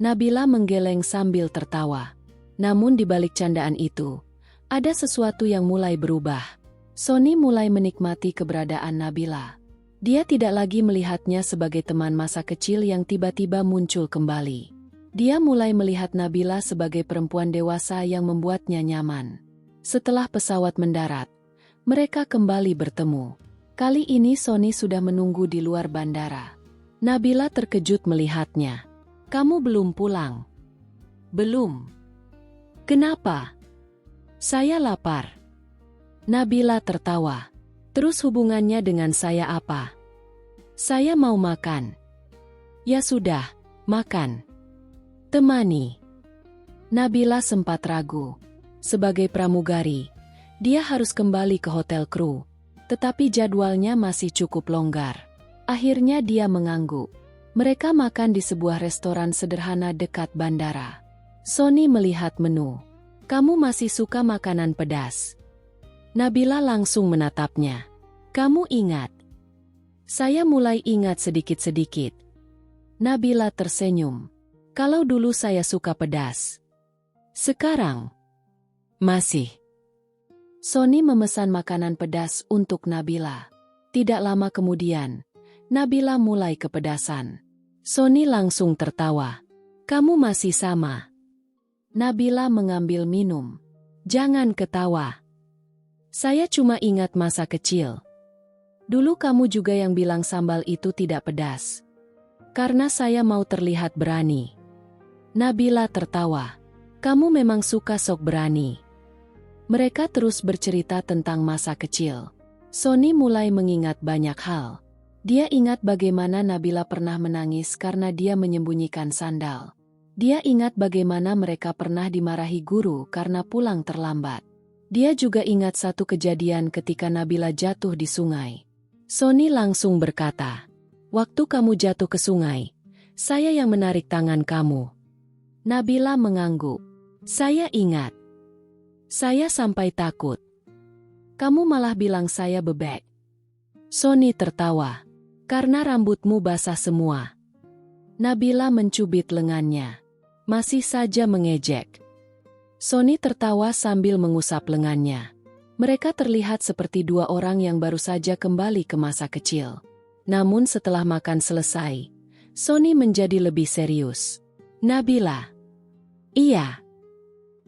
A: Nabila menggeleng sambil tertawa. Namun di balik candaan itu, ada sesuatu yang mulai berubah. Sony mulai menikmati keberadaan Nabila. Dia tidak lagi melihatnya sebagai teman masa kecil yang tiba-tiba muncul kembali. Dia mulai melihat Nabila sebagai perempuan dewasa yang membuatnya nyaman. Setelah pesawat mendarat, mereka kembali bertemu. Kali ini Sony sudah menunggu di luar bandara. Nabila terkejut melihatnya. Kamu belum pulang? Belum. Kenapa? Saya lapar. Nabila tertawa. Terus hubungannya dengan saya apa? Saya mau makan. Ya sudah, makan. Temani. Nabila sempat ragu. Sebagai pramugari, dia harus kembali ke hotel kru. Tetapi jadwalnya masih cukup longgar. Akhirnya dia mengangguk. Mereka makan di sebuah restoran sederhana dekat bandara. Sony melihat menu. Kamu masih suka makanan pedas? Nabila langsung menatapnya. Kamu ingat? Saya mulai ingat sedikit-sedikit. Nabila tersenyum. Kalau dulu saya suka pedas. Sekarang masih. Sony memesan makanan pedas untuk Nabila. Tidak lama kemudian, Nabila mulai kepedasan. Sony langsung tertawa. Kamu masih sama. Nabila mengambil minum. Jangan ketawa. Saya cuma ingat masa kecil. Dulu kamu juga yang bilang sambal itu tidak pedas. Karena saya mau terlihat berani. Nabila tertawa. Kamu memang suka sok berani. Mereka terus bercerita tentang masa kecil. Sony mulai mengingat banyak hal. Dia ingat bagaimana Nabila pernah menangis karena dia menyembunyikan sandal. Dia ingat bagaimana mereka pernah dimarahi guru karena pulang terlambat. Dia juga ingat satu kejadian ketika Nabila jatuh di sungai. Sony langsung berkata, "Waktu kamu jatuh ke sungai, saya yang menarik tangan kamu." Nabila mengangguk. "Saya ingat. Saya sampai takut. Kamu malah bilang saya bebek." Sony tertawa. "Karena rambutmu basah semua." Nabila mencubit lengannya. Masih saja mengejek. Sony tertawa sambil mengusap lengannya. Mereka terlihat seperti dua orang yang baru saja kembali ke masa kecil. Namun setelah makan selesai, Sony menjadi lebih serius. "Nabila." "Iya.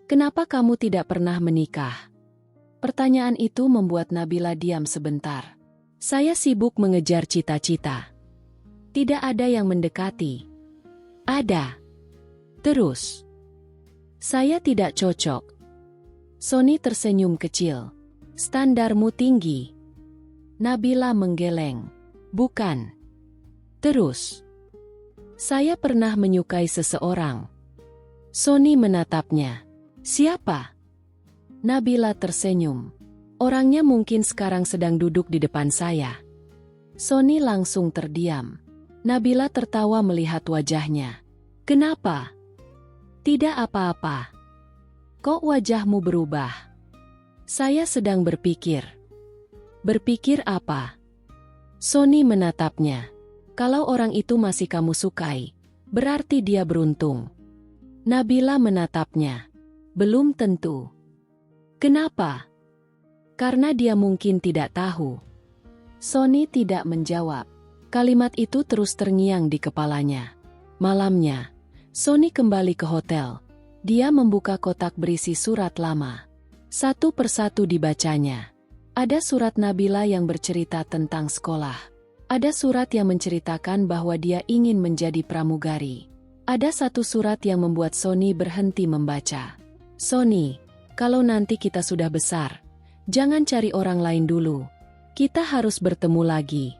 A: Kenapa kamu tidak pernah menikah?" Pertanyaan itu membuat Nabila diam sebentar. "Saya sibuk mengejar cita-cita." "Tidak ada yang mendekati." "Ada. Terus." "Saya tidak cocok." Sony tersenyum kecil. "Standarmu tinggi." Nabila menggeleng. "Bukan. Terus." "Saya pernah menyukai seseorang." Sony menatapnya. "Siapa?" Nabila tersenyum. "Orangnya mungkin sekarang sedang duduk di depan saya." Sony langsung terdiam. Nabila tertawa melihat wajahnya. "Kenapa?" "Tidak apa-apa." "Kok wajahmu berubah?" "Saya sedang berpikir." "Berpikir apa?" Sony menatapnya. "Kalau orang itu masih kamu sukai, berarti dia beruntung." Nabila menatapnya. "Belum tentu." "Kenapa?" "Karena dia mungkin tidak tahu." Sony tidak menjawab. Kalimat itu terus terngiang di kepalanya. Malamnya, Sony kembali ke hotel. Dia membuka kotak berisi surat lama. Satu persatu dibacanya. Ada surat Nabila yang bercerita tentang sekolah. Ada surat yang menceritakan bahwa dia ingin menjadi pramugari. Ada satu surat yang membuat Sony berhenti membaca. "Sony, kalau nanti kita sudah besar, jangan cari orang lain dulu. Kita harus bertemu lagi."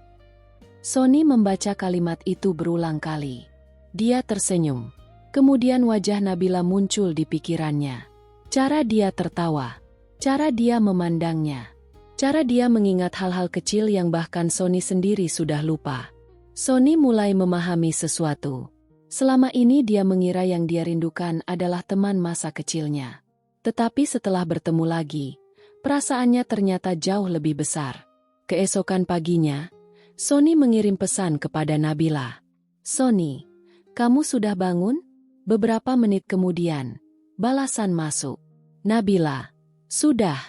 A: Sony membaca kalimat itu berulang kali. Dia tersenyum. Kemudian wajah Nabila muncul di pikirannya. Cara dia tertawa. Cara dia memandangnya. Cara dia mengingat hal-hal kecil yang bahkan Sony sendiri sudah lupa. Sony mulai memahami sesuatu. Selama ini dia mengira yang dia rindukan adalah teman masa kecilnya. Tetapi setelah bertemu lagi, perasaannya ternyata jauh lebih besar. Keesokan paginya, Sony mengirim pesan kepada Nabila. "Sony, kamu sudah bangun?" Beberapa menit kemudian, balasan masuk. Nabila, "Sudah."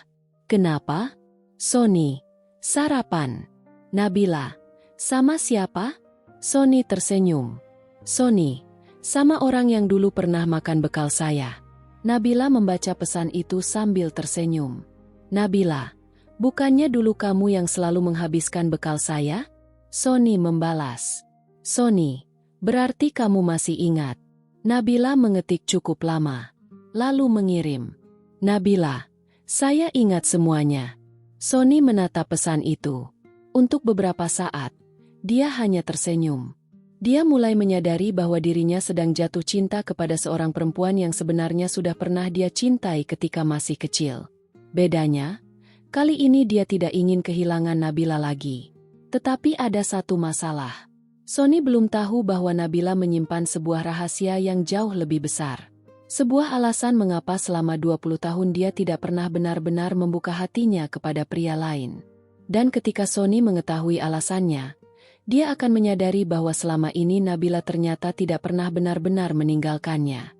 A: "Kenapa?" Sony, "Sarapan." Nabila, "Sama siapa?" Sony tersenyum. "Sony, sama orang yang dulu pernah makan bekal saya." Nabila membaca pesan itu sambil tersenyum. "Nabila, bukannya dulu kamu yang selalu menghabiskan bekal saya?" Sony membalas. "Sony, berarti kamu masih ingat." Nabila mengetik cukup lama, lalu mengirim. "Nabila, saya ingat semuanya." Sony menatap pesan itu. Untuk beberapa saat, dia hanya tersenyum. Dia mulai menyadari bahwa dirinya sedang jatuh cinta kepada seorang perempuan yang sebenarnya sudah pernah dia cintai ketika masih kecil. Bedanya, kali ini dia tidak ingin kehilangan Nabila lagi. Tetapi ada satu masalah. Sony belum tahu bahwa Nabila menyimpan sebuah rahasia yang jauh lebih besar. Sebuah alasan mengapa selama 20 tahun dia tidak pernah benar-benar membuka hatinya kepada pria lain. Dan ketika Sony mengetahui alasannya, dia akan menyadari bahwa selama ini Nabila ternyata tidak pernah benar-benar meninggalkannya.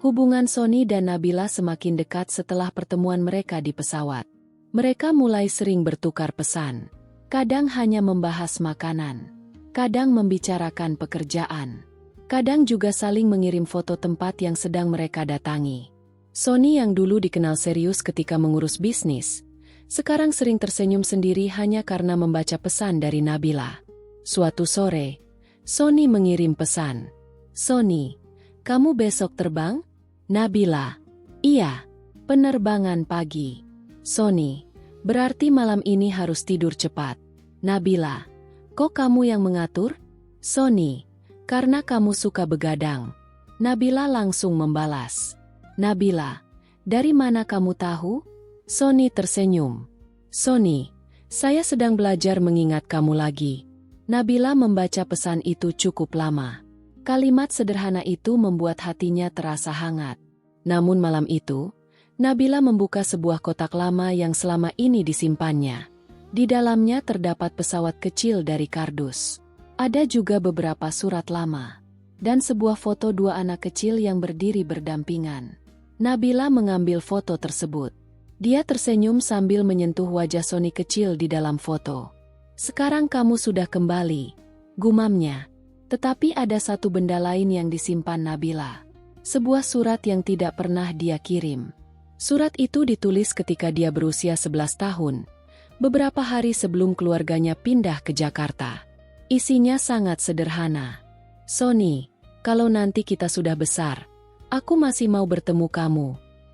A: Hubungan Sony dan Nabila semakin dekat setelah pertemuan mereka di pesawat. Mereka mulai sering bertukar pesan. Kadang hanya membahas makanan. Kadang membicarakan pekerjaan. Kadang juga saling mengirim foto tempat yang sedang mereka datangi. Sony yang dulu dikenal serius ketika mengurus bisnis, sekarang sering tersenyum sendiri hanya karena membaca pesan dari Nabila. Suatu sore, Sony mengirim pesan. "Sony, kamu besok terbang?" Nabila, "Iya, penerbangan pagi." Sony, "Berarti malam ini harus tidur cepat." Nabila, "Kok kamu yang mengatur?" Sony, "Karena kamu suka begadang." Nabila langsung membalas. Nabila, "Dari mana kamu tahu?" Sony tersenyum. "Sony, saya sedang belajar mengingat kamu lagi." Nabila membaca pesan itu cukup lama. Kalimat sederhana itu membuat hatinya terasa hangat. Namun malam itu, Nabila membuka sebuah kotak lama yang selama ini disimpannya. Di dalamnya terdapat pesawat kecil dari kardus. Ada juga beberapa surat lama. Dan sebuah foto dua anak kecil yang berdiri berdampingan. Nabila mengambil foto tersebut. Dia tersenyum sambil menyentuh wajah Sony kecil di dalam foto. "Sekarang kamu sudah kembali," gumamnya. Tetapi ada satu benda lain yang disimpan Nabila. Sebuah surat yang tidak pernah dia kirim. Surat itu ditulis ketika dia berusia 11 tahun, beberapa hari sebelum keluarganya pindah ke Jakarta. Isinya sangat sederhana. "Sony, kalau nanti kita sudah besar, aku masih mau bertemu kamu.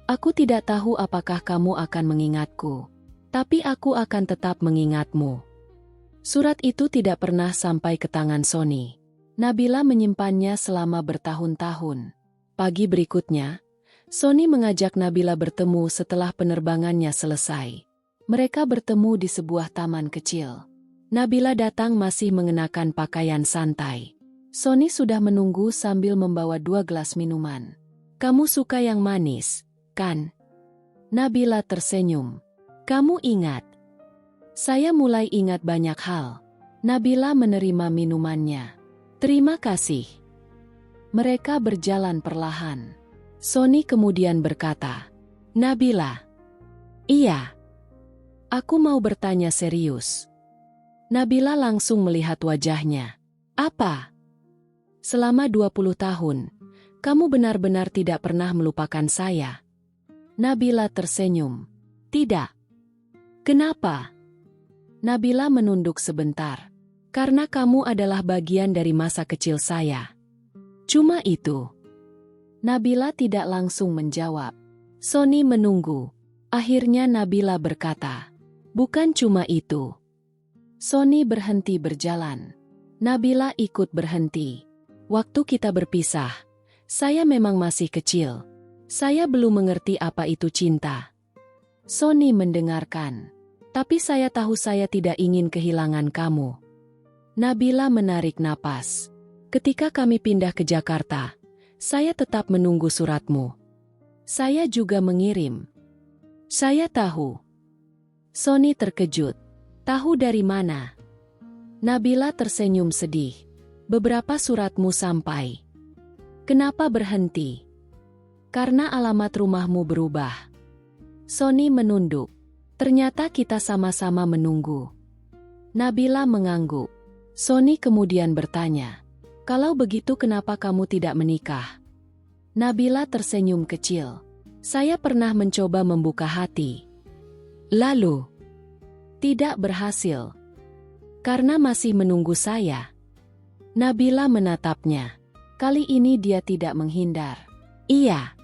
A: Aku tidak tahu apakah kamu akan mengingatku, tapi aku akan tetap mengingatmu." Surat itu tidak pernah sampai ke tangan Sony. Nabila menyimpannya selama bertahun-tahun. Pagi berikutnya, Sony mengajak Nabila bertemu setelah penerbangannya selesai. Mereka bertemu di sebuah taman kecil. Nabila datang masih mengenakan pakaian santai. Sony sudah menunggu sambil membawa 2 gelas minuman. "Kamu suka yang manis, kan?" Nabila tersenyum. "Kamu ingat?" "Saya mulai ingat banyak hal." Nabila menerima minumannya. "Terima kasih." Mereka berjalan perlahan. Sony kemudian berkata, "Nabila." "Iya. Aku mau bertanya serius." Nabila langsung melihat wajahnya. "Apa?" "Selama 20 tahun, kamu benar-benar tidak pernah melupakan saya?" Nabila tersenyum. "Tidak." "Kenapa?" Nabila menunduk sebentar. "Karena kamu adalah bagian dari masa kecil saya." "Cuma itu?" Nabila tidak langsung menjawab. Sony menunggu. Akhirnya Nabila berkata, "Bukan cuma itu." Sony berhenti berjalan. Nabila ikut berhenti. "Waktu kita berpisah, saya memang masih kecil. Saya belum mengerti apa itu cinta." Sony mendengarkan. "Tapi saya tahu saya tidak ingin kehilangan kamu." Nabila menarik napas. "Ketika kami pindah ke Jakarta, saya tetap menunggu suratmu. Saya juga mengirim." "Saya tahu." Sony terkejut. "Tahu dari mana?" Nabila tersenyum sedih. "Beberapa suratmu sampai." "Kenapa berhenti?" "Karena alamat rumahmu berubah." Sony menunduk. "Ternyata kita sama-sama menunggu." Nabila mengangguk. Sony kemudian bertanya, "Kalau begitu kenapa kamu tidak menikah?" Nabila tersenyum kecil. "Saya pernah mencoba membuka hati. Lalu, tidak berhasil." "Karena masih menunggu saya." Nabila menatapnya. Kali ini dia tidak menghindar. "Iya."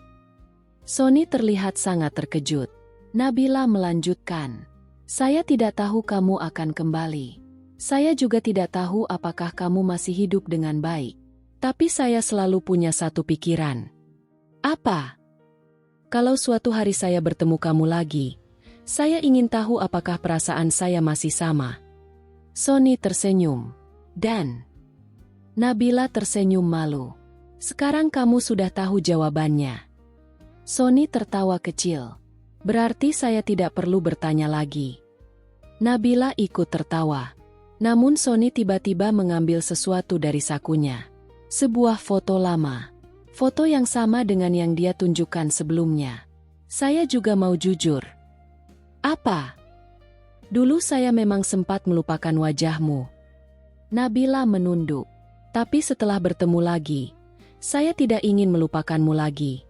A: Sony terlihat sangat terkejut. Nabila melanjutkan, "Saya tidak tahu kamu akan kembali. Saya juga tidak tahu apakah kamu masih hidup dengan baik. Tapi saya selalu punya satu pikiran." "Apa?" "Kalau suatu hari saya bertemu kamu lagi, saya ingin tahu apakah perasaan saya masih sama." Sony tersenyum. "Dan?" Nabila tersenyum malu. "Sekarang kamu sudah tahu jawabannya." Sony tertawa kecil. "Berarti saya tidak perlu bertanya lagi." Nabila ikut tertawa. Namun Sony tiba-tiba mengambil sesuatu dari sakunya. Sebuah foto lama. Foto yang sama dengan yang dia tunjukkan sebelumnya. Saya juga mau jujur. Apa? Dulu saya memang sempat melupakan wajahmu. Nabila menunduk. Tapi setelah bertemu lagi, saya tidak ingin melupakanmu lagi.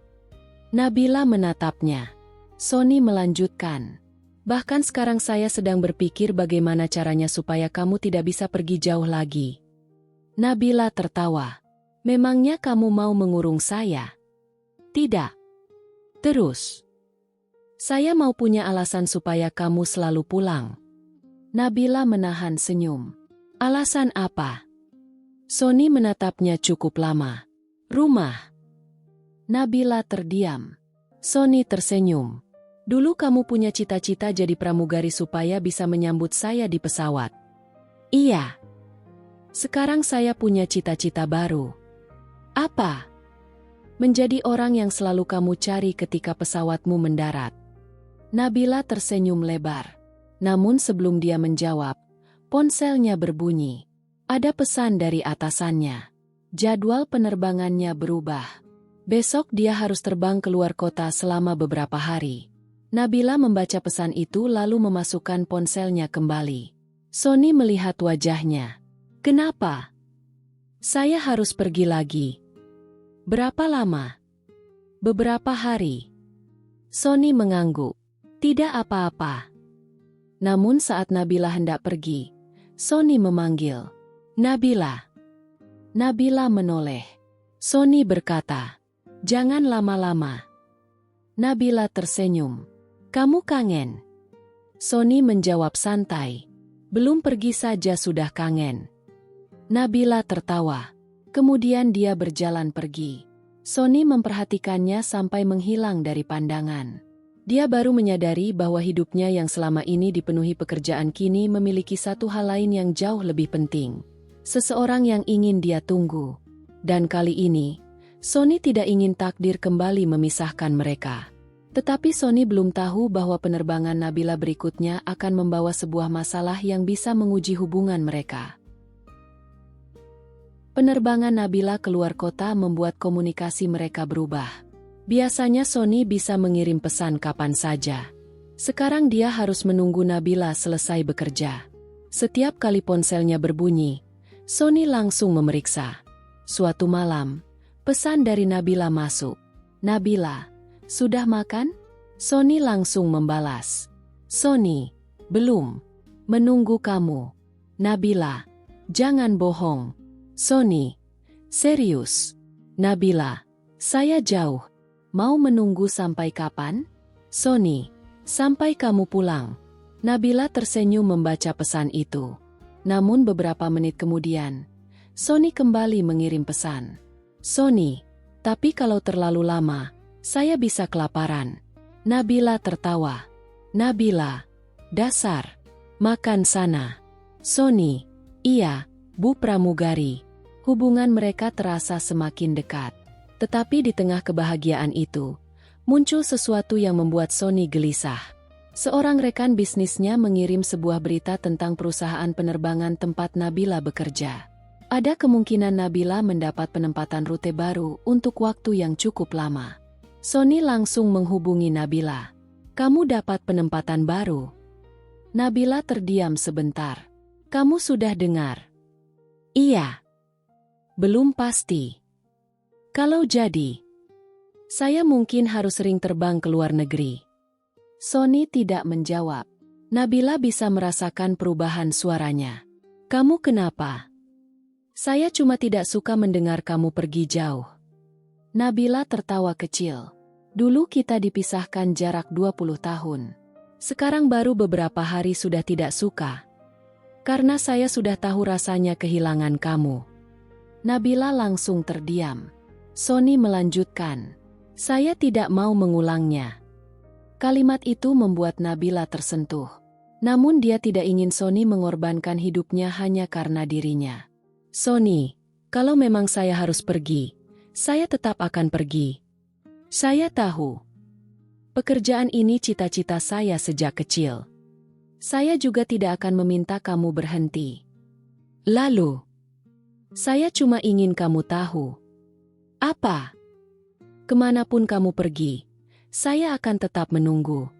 A: Nabila menatapnya. Sony melanjutkan. Bahkan sekarang saya sedang berpikir bagaimana caranya supaya kamu tidak bisa pergi jauh lagi. Nabila tertawa. Memangnya kamu mau mengurung saya? Tidak. Terus. Saya mau punya alasan supaya kamu selalu pulang. Nabila menahan senyum. Alasan apa? Sony menatapnya cukup lama. Rumah. Nabila terdiam. Sony tersenyum. Dulu kamu punya cita-cita jadi pramugari supaya bisa menyambut saya di pesawat. Iya. Sekarang saya punya cita-cita baru. Apa? Menjadi orang yang selalu kamu cari ketika pesawatmu mendarat. Nabila tersenyum lebar. Namun sebelum dia menjawab, ponselnya berbunyi. Ada pesan dari atasannya. Jadwal penerbangannya berubah. Besok dia harus terbang keluar kota selama beberapa hari. Nabila membaca pesan itu lalu memasukkan ponselnya kembali. Sony melihat wajahnya. Kenapa? Saya harus pergi lagi. Berapa lama? Beberapa hari. Sony mengangguk. Tidak apa-apa. Namun saat Nabila hendak pergi, Sony memanggil. Nabila. Nabila menoleh. Sony berkata, jangan lama-lama. Nabila tersenyum. Kamu kangen? Sony menjawab santai. Belum pergi saja sudah kangen. Nabila tertawa. Kemudian dia berjalan pergi. Sony memperhatikannya sampai menghilang dari pandangan. Dia baru menyadari bahwa hidupnya yang selama ini dipenuhi pekerjaan kini memiliki satu hal lain yang jauh lebih penting. Seseorang yang ingin dia tunggu. Dan kali ini, Sony tidak ingin takdir kembali memisahkan mereka. Tetapi Sony belum tahu bahwa penerbangan Nabila berikutnya akan membawa sebuah masalah yang bisa menguji hubungan mereka. Penerbangan Nabila keluar kota membuat komunikasi mereka berubah. Biasanya Sony bisa mengirim pesan kapan saja. Sekarang dia harus menunggu Nabila selesai bekerja. Setiap kali ponselnya berbunyi, Sony langsung memeriksa. Suatu malam, pesan dari Nabila masuk. Nabila, sudah makan? Sony langsung membalas. Sony, belum. Menunggu kamu. Nabila, jangan bohong. Sony, serius. Nabila, saya jauh. Mau menunggu sampai kapan? Sony, sampai kamu pulang. Nabila tersenyum membaca pesan itu. Namun beberapa menit kemudian, Sony kembali mengirim pesan. Sony, tapi kalau terlalu lama, saya bisa kelaparan. Nabila tertawa. Nabila, dasar. Makan sana. Sony, iya, Bu Pramugari. Hubungan mereka terasa semakin dekat. Tetapi di tengah kebahagiaan itu, muncul sesuatu yang membuat Sony gelisah. Seorang rekan bisnisnya mengirim sebuah berita tentang perusahaan penerbangan tempat Nabila bekerja. Ada kemungkinan Nabila mendapat penempatan rute baru untuk waktu yang cukup lama. Sony langsung menghubungi Nabila. Kamu dapat penempatan baru? Nabila terdiam sebentar. Kamu sudah dengar? Iya. Belum pasti. Kalau jadi, saya mungkin harus sering terbang ke luar negeri. Sony tidak menjawab. Nabila bisa merasakan perubahan suaranya. Kamu kenapa? Saya cuma tidak suka mendengar kamu pergi jauh. Nabila tertawa kecil. Dulu kita dipisahkan jarak 20 tahun. Sekarang baru beberapa hari sudah tidak suka. Karena saya sudah tahu rasanya kehilangan kamu. Nabila langsung terdiam. Sony melanjutkan. Saya tidak mau mengulangnya. Kalimat itu membuat Nabila tersentuh. Namun dia tidak ingin Sony mengorbankan hidupnya hanya karena dirinya. Sony, kalau memang saya harus pergi, saya tetap akan pergi. Saya tahu. Pekerjaan ini cita-cita saya sejak kecil. Saya juga tidak akan meminta kamu berhenti. Lalu, saya cuma ingin kamu tahu. Apa? Kemanapun kamu pergi, saya akan tetap menunggu.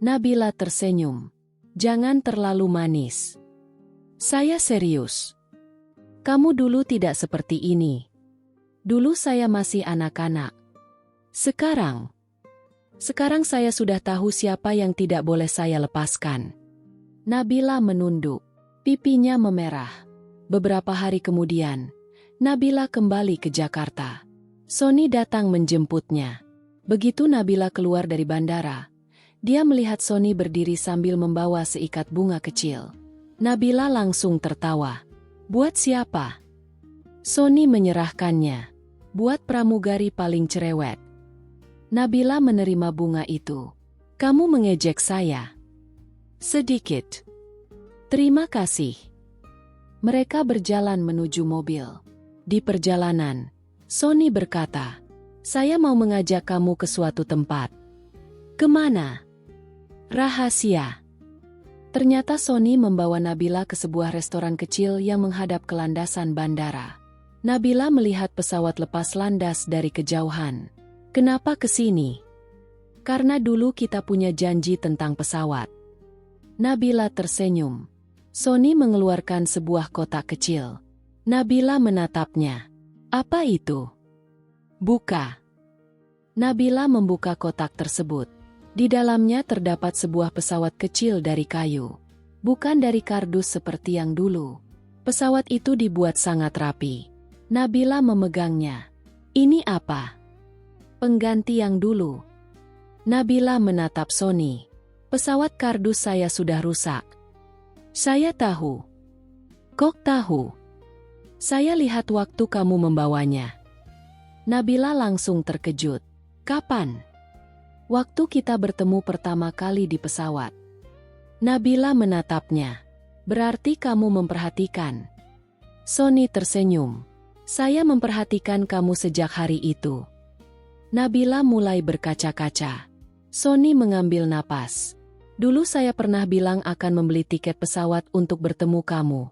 A: Nabila tersenyum. Jangan terlalu manis. Saya serius. Kamu dulu tidak seperti ini. Dulu saya masih anak-anak. Sekarang saya sudah tahu siapa yang tidak boleh saya lepaskan. Nabila menunduk. Pipinya memerah. Beberapa hari kemudian, Nabila kembali ke Jakarta. Sony datang menjemputnya. Begitu Nabila keluar dari bandara, dia melihat Sony berdiri sambil membawa seikat bunga kecil. Nabila langsung tertawa. Buat siapa? Sony menyerahkannya. Buat pramugari paling cerewet. Nabila menerima bunga itu. Kamu mengejek saya? Sedikit. Terima kasih. Mereka berjalan menuju mobil. Di perjalanan, Sony berkata, saya mau mengajak kamu ke suatu tempat. Kemana? Rahasia. Ternyata Sony membawa Nabila ke sebuah restoran kecil yang menghadap ke landasan bandara. Nabila melihat pesawat lepas landas dari kejauhan. Kenapa ke sini? Karena dulu kita punya janji tentang pesawat. Nabila tersenyum. Sony mengeluarkan sebuah kotak kecil. Nabila menatapnya. Apa itu? Buka. Nabila membuka kotak tersebut. Di dalamnya terdapat sebuah pesawat kecil dari kayu. Bukan dari kardus seperti yang dulu. Pesawat itu dibuat sangat rapi. Nabila memegangnya. Ini apa? Pengganti yang dulu. Nabila menatap Sony. Pesawat kardus saya sudah rusak. Saya tahu. Kok tahu? Saya lihat waktu kamu membawanya. Nabila langsung terkejut. Kapan? Waktu kita bertemu pertama kali di pesawat. Nabila menatapnya. Berarti kamu memperhatikan. Sony tersenyum. Saya memperhatikan kamu sejak hari itu. Nabila mulai berkaca-kaca. Sony mengambil napas. Dulu saya pernah bilang akan membeli tiket pesawat untuk bertemu kamu.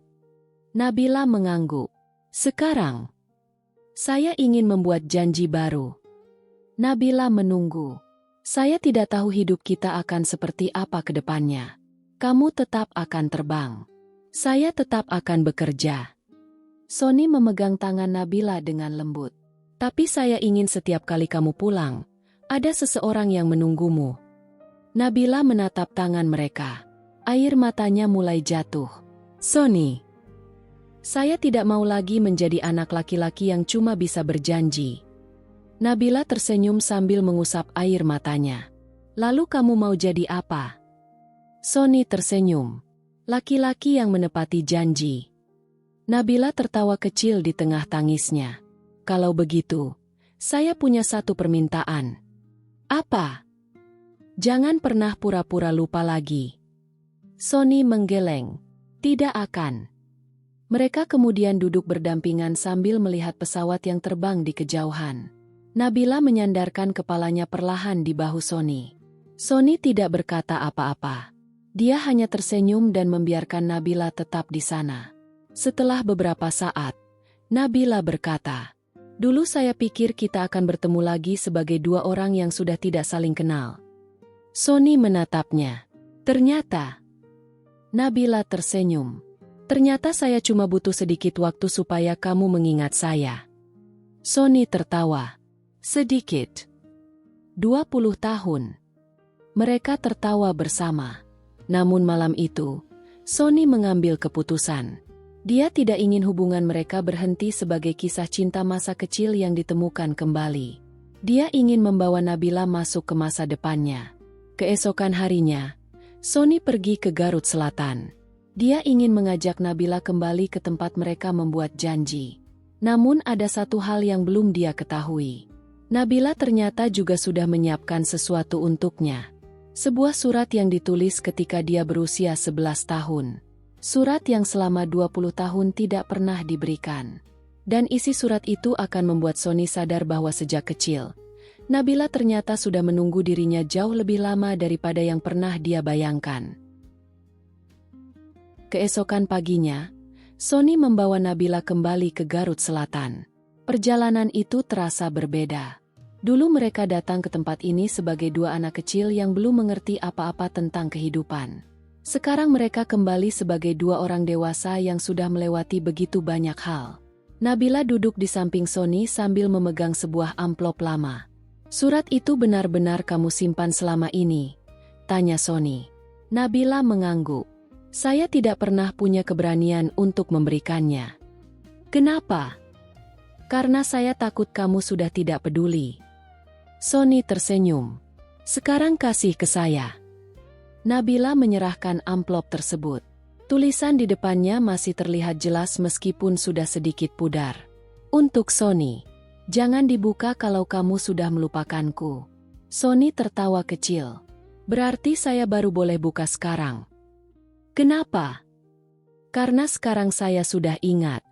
A: Nabila mengangguk. Sekarang, saya ingin membuat janji baru. Nabila menunggu. Saya tidak tahu hidup kita akan seperti apa ke depannya. Kamu tetap akan terbang. Saya tetap akan bekerja. Sony memegang tangan Nabila dengan lembut. Tapi saya ingin setiap kali kamu pulang, ada seseorang yang menunggumu. Nabila menatap tangan mereka. Air matanya mulai jatuh. Sony, saya tidak mau lagi menjadi anak laki-laki yang cuma bisa berjanji. Nabila tersenyum sambil mengusap air matanya. Lalu kamu mau jadi apa? Sony tersenyum. Laki-laki yang menepati janji. Nabila tertawa kecil di tengah tangisnya. Kalau begitu, saya punya satu permintaan. Apa? Jangan pernah pura-pura lupa lagi. Sony menggeleng. Tidak akan. Mereka kemudian duduk berdampingan sambil melihat pesawat yang terbang di kejauhan. Nabila menyandarkan kepalanya perlahan di bahu Sony. Sony tidak berkata apa-apa. Dia hanya tersenyum dan membiarkan Nabila tetap di sana. Setelah beberapa saat, Nabila berkata, dulu saya pikir kita akan bertemu lagi sebagai dua orang yang sudah tidak saling kenal. Sony menatapnya. Ternyata. Nabila tersenyum. Ternyata saya cuma butuh sedikit waktu supaya kamu mengingat saya. Sony tertawa. Sedikit. 20 tahun. Mereka tertawa bersama. Namun malam itu, Sony mengambil keputusan. Dia tidak ingin hubungan mereka berhenti sebagai kisah cinta masa kecil yang ditemukan kembali. Dia ingin membawa Nabila masuk ke masa depannya. Keesokan harinya, Sony pergi ke Garut Selatan. Dia ingin mengajak Nabila kembali ke tempat mereka membuat janji. Namun ada satu hal yang belum dia ketahui. Nabila ternyata juga sudah menyiapkan sesuatu untuknya. Sebuah surat yang ditulis ketika dia berusia 11 tahun. Surat yang selama 20 tahun tidak pernah diberikan. Dan isi surat itu akan membuat Sony sadar bahwa sejak kecil, Nabila ternyata sudah menunggu dirinya jauh lebih lama daripada yang pernah dia bayangkan. Keesokan paginya, Sony membawa Nabila kembali ke Garut Selatan. Perjalanan itu terasa berbeda. Dulu mereka datang ke tempat ini sebagai dua anak kecil yang belum mengerti apa-apa tentang kehidupan. Sekarang mereka kembali sebagai dua orang dewasa yang sudah melewati begitu banyak hal. Nabila duduk di samping Sony sambil memegang sebuah amplop lama. "Surat itu benar-benar kamu simpan selama ini?" tanya Sony. Nabila mengangguk. "Saya tidak pernah punya keberanian untuk memberikannya." "Kenapa?" "Karena saya takut kamu sudah tidak peduli." Sony tersenyum. "Sekarang kasih ke saya." Nabila menyerahkan amplop tersebut. Tulisan di depannya masih terlihat jelas meskipun sudah sedikit pudar. "Untuk Sony. Jangan dibuka kalau kamu sudah melupakanku." Sony tertawa kecil. "Berarti saya baru boleh buka sekarang." "Kenapa?" "Karena sekarang saya sudah ingat."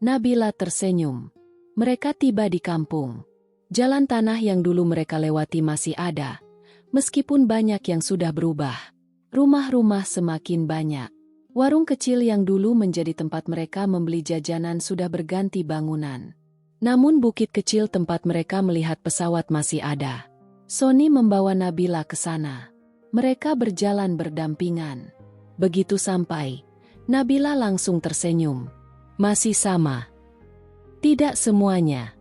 A: Nabila tersenyum. Mereka tiba di kampung. Jalan tanah yang dulu mereka lewati masih ada, meskipun banyak yang sudah berubah. Rumah-rumah semakin banyak. Warung kecil yang dulu menjadi tempat mereka membeli jajanan sudah berganti bangunan. Namun bukit kecil tempat mereka melihat pesawat masih ada. Sony membawa Nabila ke sana. Mereka berjalan berdampingan. Begitu sampai, Nabila langsung tersenyum. "Masih sama." "Tidak semuanya."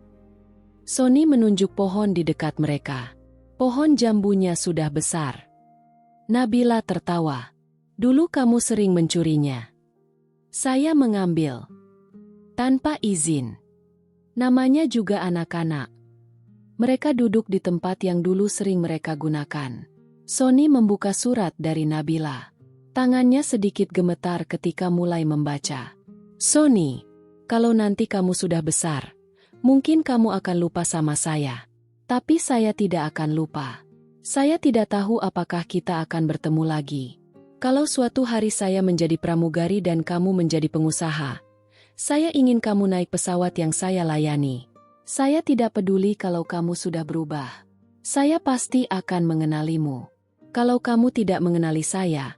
A: Sony menunjuk pohon di dekat mereka. Pohon jambunya sudah besar. Nabila tertawa. "Dulu kamu sering mencurinya." "Saya mengambil. Tanpa izin." Namanya juga anak-anak. Mereka duduk di tempat yang dulu sering mereka gunakan. Sony membuka surat dari Nabila. Tangannya sedikit gemetar ketika mulai membaca. "Sony, kalau nanti kamu sudah besar, mungkin kamu akan lupa sama saya. Tapi saya tidak akan lupa. Saya tidak tahu apakah kita akan bertemu lagi. Kalau suatu hari saya menjadi pramugari dan kamu menjadi pengusaha, saya ingin kamu naik pesawat yang saya layani. Saya tidak peduli kalau kamu sudah berubah. Saya pasti akan mengenalimu. Kalau kamu tidak mengenali saya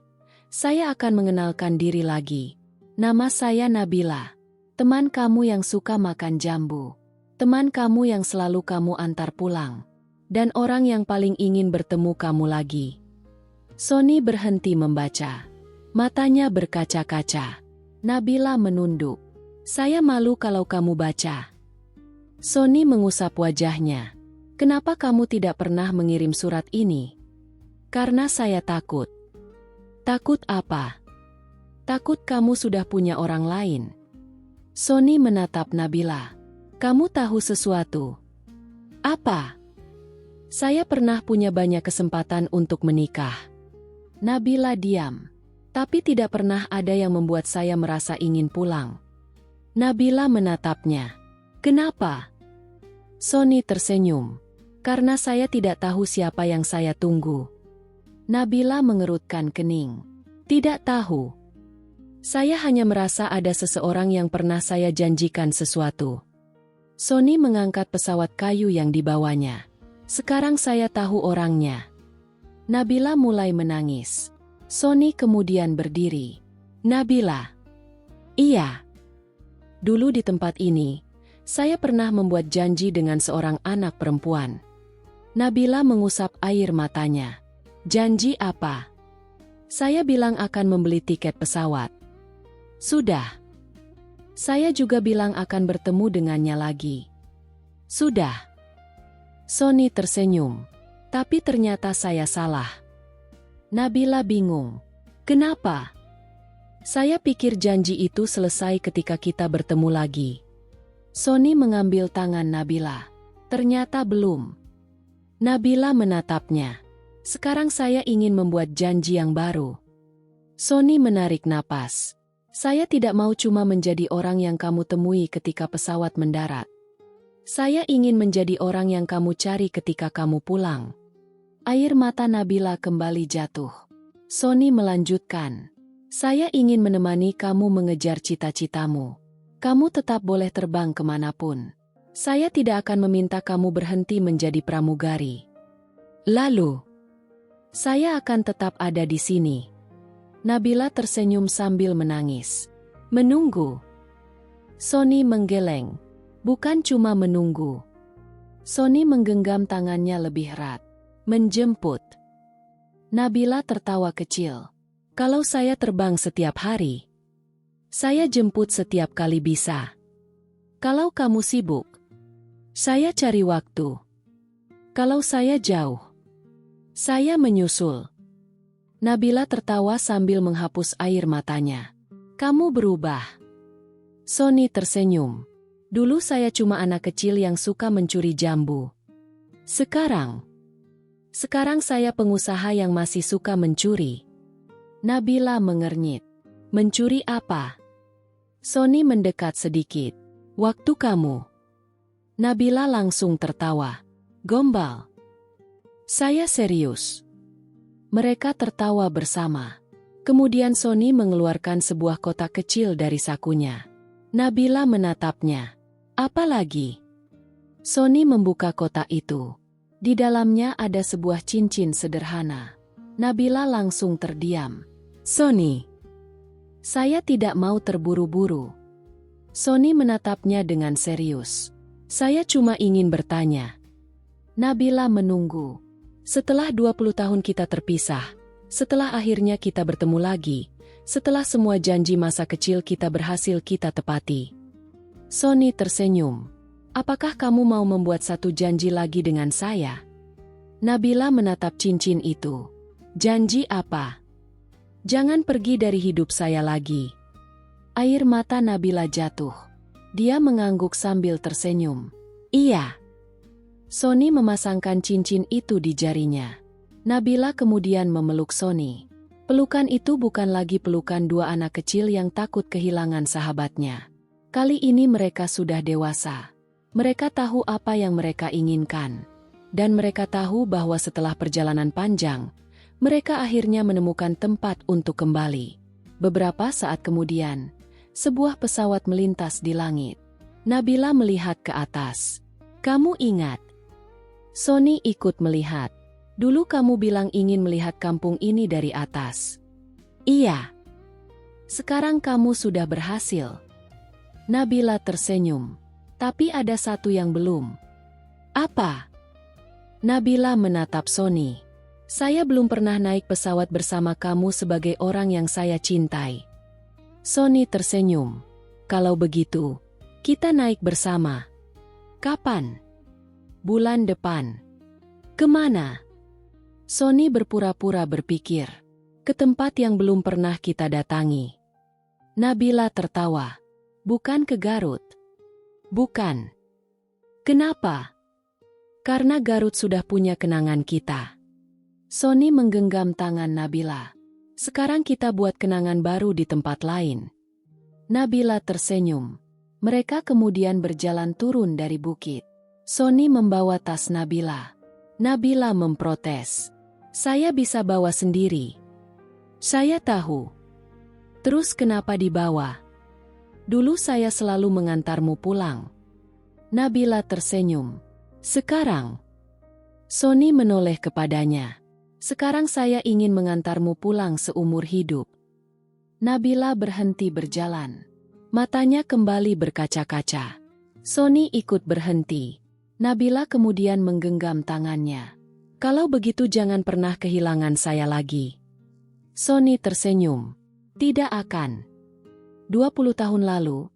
A: akan mengenalkan diri lagi. Nama saya Nabila. Teman kamu yang suka makan jambu. Teman kamu yang selalu kamu antar pulang. Dan orang yang paling ingin bertemu kamu lagi." Sony berhenti membaca. Matanya berkaca-kaca. Nabila menunduk. "Saya malu kalau kamu baca." Sony mengusap wajahnya. "Kenapa kamu tidak pernah mengirim surat ini?" "Karena saya takut." "Takut apa?" "Takut kamu sudah punya orang lain." Sony menatap Nabila. "Kamu tahu sesuatu?" "Apa?" "Saya pernah punya banyak kesempatan untuk menikah." Nabila diam. "Tapi tidak pernah ada yang membuat saya merasa ingin pulang." Nabila menatapnya. "Kenapa?" Sony tersenyum. "Karena saya tidak tahu siapa yang saya tunggu." Nabila mengerutkan kening. "Tidak tahu." "Saya hanya merasa ada seseorang yang pernah saya janjikan sesuatu." Sony mengangkat pesawat kayu yang dibawanya. "Sekarang saya tahu orangnya." Nabila mulai menangis. Sony kemudian berdiri. "Nabila." "Iya. Dulu di tempat ini, saya pernah membuat janji dengan seorang anak perempuan." Nabila mengusap air matanya. "Janji apa?" "Saya bilang akan membeli tiket pesawat." "Sudah." "Saya juga bilang akan bertemu dengannya lagi." "Sudah." Sony tersenyum. "Tapi ternyata saya salah." Nabila bingung. "Kenapa?" "Saya pikir janji itu selesai ketika kita bertemu lagi." Sony mengambil tangan Nabila. "Ternyata belum." Nabila menatapnya. "Sekarang saya ingin membuat janji yang baru." Sony menarik napas. "Saya tidak mau cuma menjadi orang yang kamu temui ketika pesawat mendarat. Saya ingin menjadi orang yang kamu cari ketika kamu pulang." Air mata Nabila kembali jatuh. Sony melanjutkan. "Saya ingin menemani kamu mengejar cita-citamu. Kamu tetap boleh terbang kemanapun. Saya tidak akan meminta kamu berhenti menjadi pramugari. Lalu, saya akan tetap ada di sini." Nabila tersenyum sambil menangis. Menunggu. Sony menggeleng. Bukan cuma menunggu. Sony menggenggam tangannya lebih erat. Menjemput. Nabila tertawa kecil. Kalau saya terbang setiap hari, saya jemput setiap kali bisa. Kalau kamu sibuk, saya cari waktu. Kalau saya jauh, saya menyusul. Nabila tertawa sambil menghapus air matanya. Kamu berubah. Sony tersenyum. Dulu saya cuma anak kecil yang suka mencuri jambu. Sekarang saya pengusaha yang masih suka mencuri. Nabila mengernyit. Mencuri apa? Sony mendekat sedikit. Waktu kamu. Nabila langsung tertawa. Gombal. Saya serius. Mereka tertawa bersama. Kemudian Sony mengeluarkan sebuah kotak kecil dari sakunya. Nabila menatapnya. Apa lagi? Sony membuka kotak itu. Di dalamnya ada sebuah cincin sederhana. Nabila langsung terdiam. Sony, saya tidak mau terburu-buru. Sony menatapnya dengan serius. Saya cuma ingin bertanya. Nabila menunggu. Setelah 20 tahun kita terpisah, setelah akhirnya kita bertemu lagi, setelah semua janji masa kecil kita berhasil kita tepati. Sony tersenyum. Apakah kamu mau membuat satu janji lagi dengan saya? Nabila menatap cincin itu. Janji apa? Jangan pergi dari hidup saya lagi. Air mata Nabila jatuh. Dia mengangguk sambil tersenyum. Iya. Sony memasangkan cincin itu di jarinya. Nabila kemudian memeluk Sony. Pelukan itu bukan lagi pelukan dua anak kecil yang takut kehilangan sahabatnya. Kali ini mereka sudah dewasa. Mereka tahu apa yang mereka inginkan. Dan mereka tahu bahwa setelah perjalanan panjang, mereka akhirnya menemukan tempat untuk kembali. Beberapa saat kemudian, sebuah pesawat melintas di langit. Nabila melihat ke atas. Kamu ingat? Sony ikut melihat. Dulu kamu bilang ingin melihat kampung ini dari atas. Iya. Sekarang kamu sudah berhasil. Nabila tersenyum. Tapi ada satu yang belum. Apa? Nabila menatap Sony. Saya belum pernah naik pesawat bersama kamu sebagai orang yang saya cintai. Sony tersenyum. Kalau begitu, kita naik bersama. Kapan? Bulan depan. Kemana? Sony berpura-pura berpikir. Ke tempat yang belum pernah kita datangi. Nabila tertawa. Bukan ke Garut. Bukan. Kenapa? Karena Garut sudah punya kenangan kita. Sony menggenggam tangan Nabila. Sekarang kita buat kenangan baru di tempat lain. Nabila tersenyum. Mereka kemudian berjalan turun dari bukit. Sony membawa tas Nabila. Nabila memprotes. Saya bisa bawa sendiri. Saya tahu. Terus kenapa dibawa? Dulu saya selalu mengantarmu pulang. Nabila tersenyum. Sekarang? Sony menoleh kepadanya. Sekarang saya ingin mengantarmu pulang seumur hidup. Nabila berhenti berjalan. Matanya kembali berkaca-kaca. Sony ikut berhenti. Nabila kemudian menggenggam tangannya. Kalau begitu jangan pernah kehilangan saya lagi. Sony tersenyum. Tidak akan. 20 tahun lalu,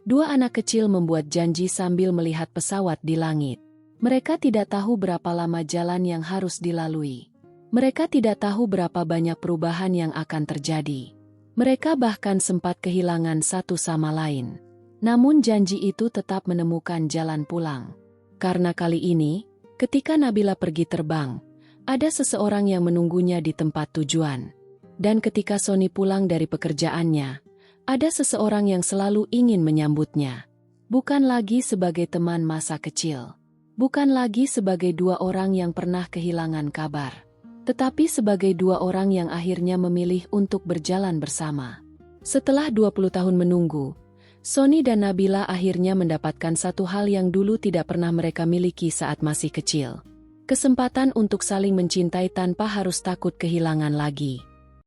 A: dua anak kecil membuat janji sambil melihat pesawat di langit. Mereka tidak tahu berapa lama jalan yang harus dilalui. Mereka tidak tahu berapa banyak perubahan yang akan terjadi. Mereka bahkan sempat kehilangan satu sama lain. Namun janji itu tetap menemukan jalan pulang. Karena kali ini, ketika Nabila pergi terbang, ada seseorang yang menunggunya di tempat tujuan. Dan ketika Sony pulang dari pekerjaannya, ada seseorang yang selalu ingin menyambutnya. Bukan lagi sebagai teman masa kecil. Bukan lagi sebagai dua orang yang pernah kehilangan kabar. Tetapi sebagai dua orang yang akhirnya memilih untuk berjalan bersama. Setelah 20 tahun menunggu, Sony dan Nabila akhirnya mendapatkan satu hal yang dulu tidak pernah mereka miliki saat masih kecil. Kesempatan untuk saling mencintai tanpa harus takut kehilangan lagi.